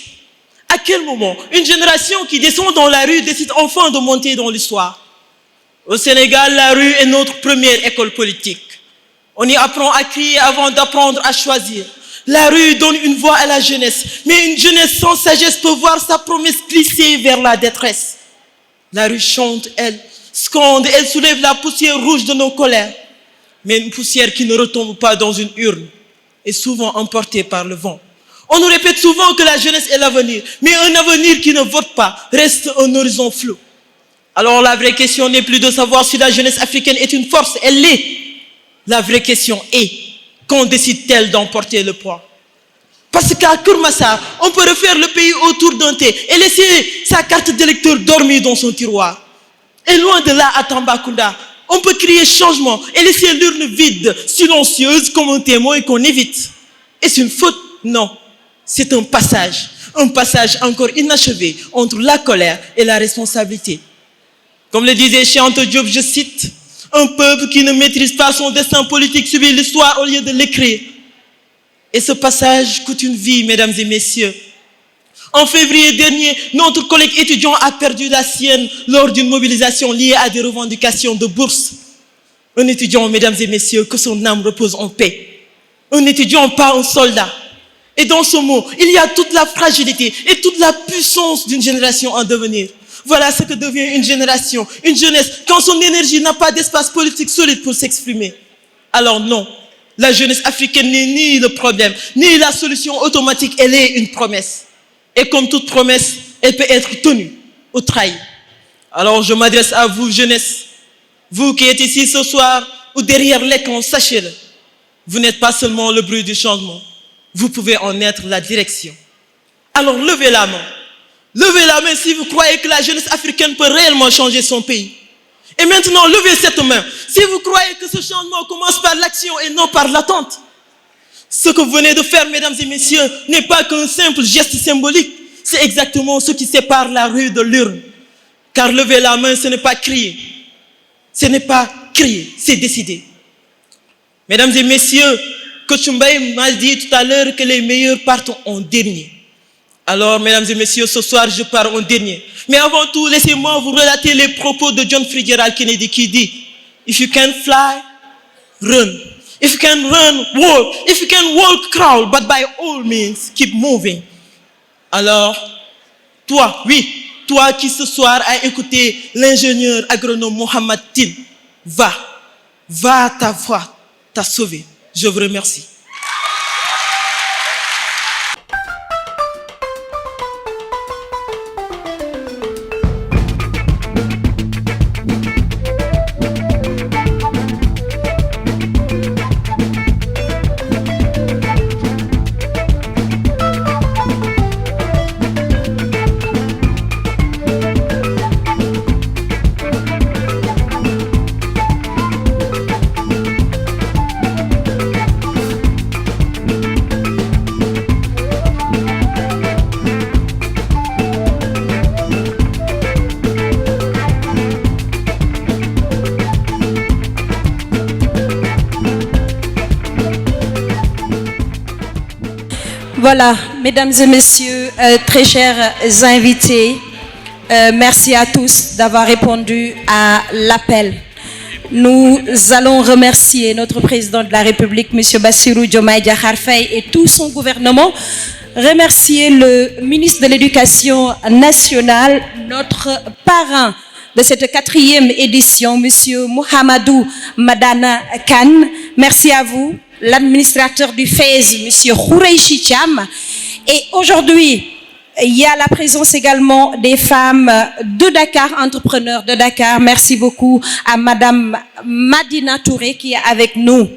À quel moment une génération qui descend dans la rue décide enfin de monter dans l'histoire? Au Sénégal, la rue est notre première école politique. On y apprend à crier avant d'apprendre à choisir. La rue donne une voix à la jeunesse, mais une jeunesse sans sagesse peut voir sa promesse glisser vers la détresse. La rue chante, elle sconde, elle soulève la poussière rouge de nos colères. Mais une poussière qui ne retombe pas dans une urne est souvent emportée par le vent. On nous répète souvent que la jeunesse est l'avenir, mais un avenir qui ne vote pas reste un horizon flou. Alors la vraie question n'est plus de savoir si la jeunesse africaine est une force, elle l'est. La vraie question est, quand décide-t-elle d'emporter le poids? Parce qu'à Kurmassar, on peut refaire le pays autour d'un thé et laisser sa carte d'électeur dormir dans son tiroir. Et loin de là, à Tambacounda, on peut crier changement et laisser l'urne vide, silencieuse comme un témoin qu'on évite. Est-ce une faute? Non. C'est un passage encore inachevé entre la colère et la responsabilité. Comme le disait Cheikh Anta Diop, je cite, « Un peuple qui ne maîtrise pas son destin politique subit l'histoire au lieu de l'écrire. Et ce passage coûte une vie, mesdames et messieurs. En février dernier, notre collègue étudiant a perdu la sienne lors d'une mobilisation liée à des revendications de bourse. Un étudiant, mesdames et messieurs, que son âme repose en paix. Un étudiant, pas un soldat. Et dans ce mot, il y a toute la fragilité et toute la puissance d'une génération en devenir. Voilà ce que devient une génération, une jeunesse, quand son énergie n'a pas d'espace politique solide pour s'exprimer. Alors non, la jeunesse africaine n'est ni le problème, ni la solution automatique, elle est une promesse. Et comme toute promesse, elle peut être tenue ou trahie. Alors je m'adresse à vous, jeunesse. Vous qui êtes ici ce soir ou derrière l'écran, sachez-le. Vous n'êtes pas seulement le bruit du changement. Vous pouvez en être la direction. Alors levez la main. Levez la main si vous croyez que la jeunesse africaine peut réellement changer son pays. Et maintenant, levez cette main si vous croyez que ce changement commence par l'action et non par l'attente. Ce que vous venez de faire, mesdames et messieurs, n'est pas qu'un simple geste symbolique. C'est exactement ce qui sépare la rue de l'urne. Car lever la main, ce n'est pas crier. Ce n'est pas crier, c'est décider. Mesdames et messieurs, Coach Mbaye m'a dit tout à l'heure que les meilleurs partent en dernier. Alors, mesdames et messieurs, ce soir, je pars en dernier. Mais avant tout, laissez-moi vous relater les propos de John Fitzgerald Kennedy qui dit « If you can fly, run. If you can run, walk. If you can walk, crawl. But by all means, keep moving. » Alors, toi, oui, toi qui ce soir as écouté l'ingénieur agronome Mohamed Tin, va, ta voix t'a sauvé. Je vous remercie. Voilà, mesdames et messieurs, très chers invités, merci à tous d'avoir répondu à l'appel. Nous allons remercier notre président de la République, M. Bassirou Diomaye Diakhar Faye et tout son gouvernement, remercier le ministre de l'Éducation nationale, notre parrain de cette 4e édition, M. Mohamedou Madana Kane. Merci à vous. L'administrateur du FES, M. Khoureichi Thiam. Et aujourd'hui, il y a la présence également des femmes de Dakar, entrepreneurs de Dakar. Merci beaucoup à Madame Madina Touré qui est avec nous.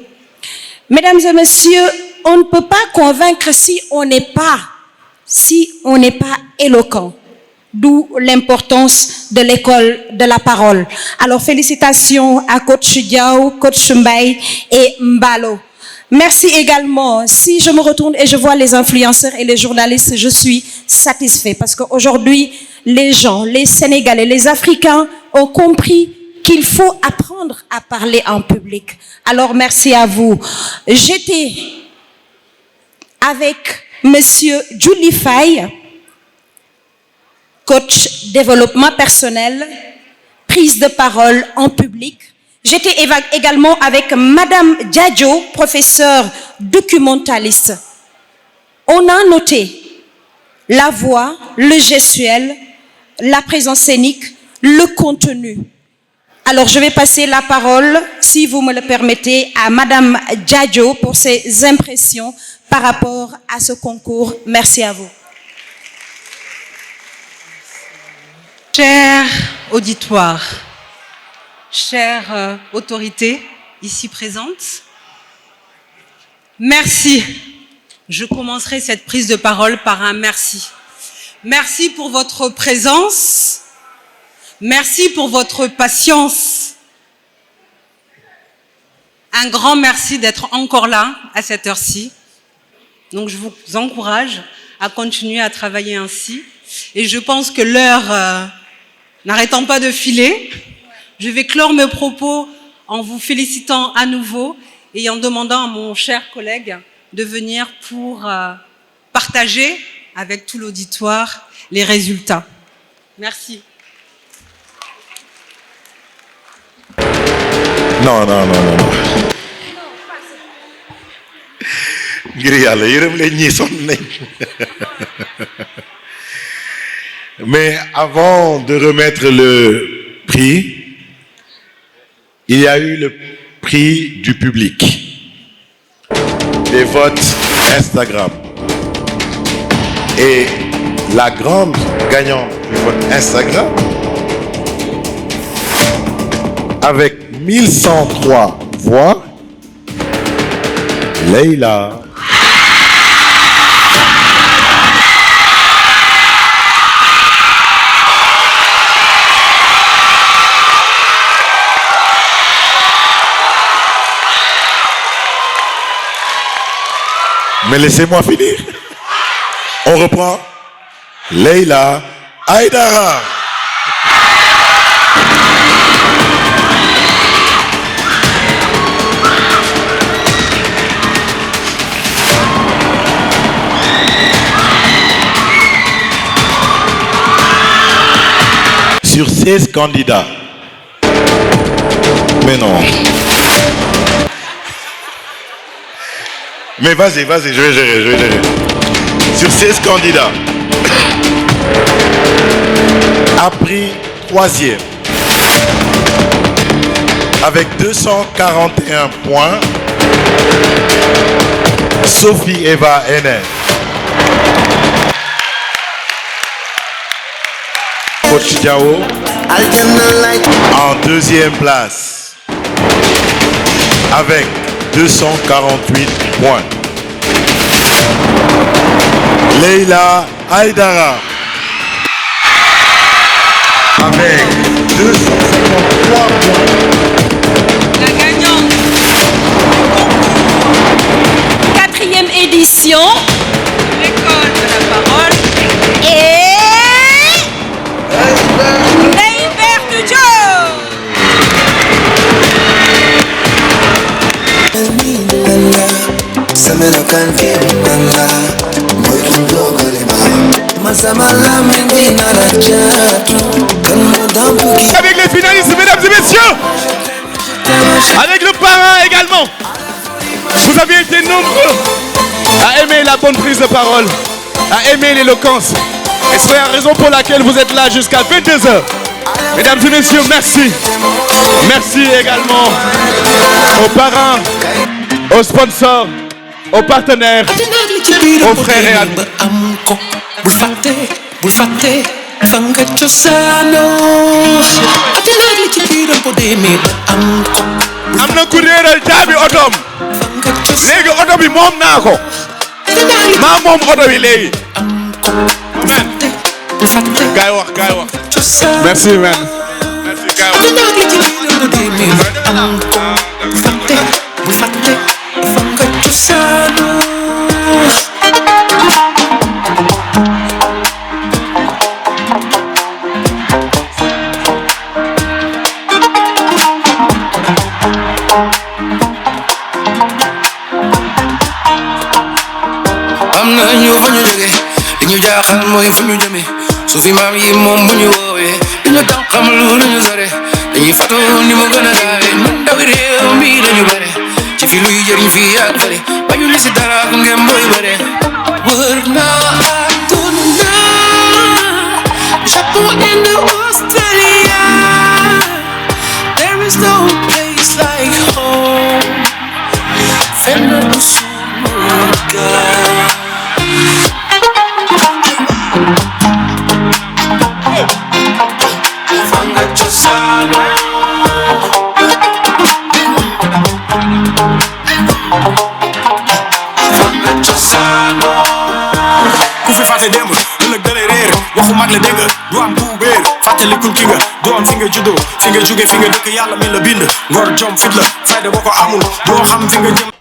Mesdames et messieurs, on ne peut pas convaincre si on n'est pas éloquent. D'où l'importance de l'école de la parole. Alors félicitations à Coach Diao, Coach Mbaye et Mbalo. Merci également. Si je me retourne et je vois les influenceurs et les journalistes, je suis satisfait parce qu'aujourd'hui, les gens, les Sénégalais, les Africains ont compris qu'il faut apprendre à parler en public. Alors, merci à vous. J'étais avec Monsieur Julie Faye, coach développement personnel, prise de parole en public. J'étais également avec Madame Diadjo, professeure documentaliste. On a noté la voix, le gestuel, la présence scénique, le contenu. Alors, je vais passer la parole, si vous me le permettez, à Madame Diadjo pour ses impressions par rapport à ce concours. Merci à vous. Cher auditoire, chères autorités ici présentes, merci. Je commencerai cette prise de parole par un merci. Merci pour votre présence. Merci pour votre patience. Un grand merci d'être encore là à cette heure-ci. Donc je vous encourage à continuer à travailler ainsi. Et je pense que l'heure n'arrêtant pas de filer, je vais clore mes propos en vous félicitant à nouveau et en demandant à mon cher collègue de venir pour partager avec tout l'auditoire les résultats. Merci. Non. Mais avant de remettre le prix, il y a eu le prix du public, des votes Instagram. Et la grande gagnante du vote Instagram, avec 1103 voix, Leïla. Mais laissez-moi finir. On reprend. Leïla Aïdara. Sur 16 candidats. Mais non. Mais vas-y, je vais gérer. Sur 16 candidats, a pris 3e avec 241 points, Sophie Eva Henner. Coach Diao en 2e place avec 248 points. Leïla Aïdara avec 253 points. La gagnante. 4e édition. L'école de la parole. Et... Leïbert Joe. Avec les finalistes, mesdames et messieurs, avec le parrain également, vous avez été nombreux à aimer la bonne prise de parole, à aimer l'éloquence. Et c'est la raison pour laquelle vous êtes là jusqu'à 22h. Mesdames et messieurs, merci. Merci également aux parrains, aux sponsors, aux partenaires, aux frères et amis. am na ku réeral caabi otoom léegi oto bi moom naa ko maa moom oto bi léegi amen gaay wax merci man merci gaay mooy fu ñu jëmee su fi maam yi moom bu ñu woowee duñu tam xam lu ñu sore dañuy fatu ni mu gën a gaawee ñun ndawi réew mi dañu bare ci fi luy jëriñ fii ak fële bañu li si dara ak ngeen mooy bare wër naa àdduna Japon and Australia there is no place like home fenn du sunu gaal fàttalikul ki nga doo am fi nga juddoo fi nga jóge fi nga dëkk yàlla mi la bind ngor jom fit la fayda boo ko amul doo xam fi nga jëm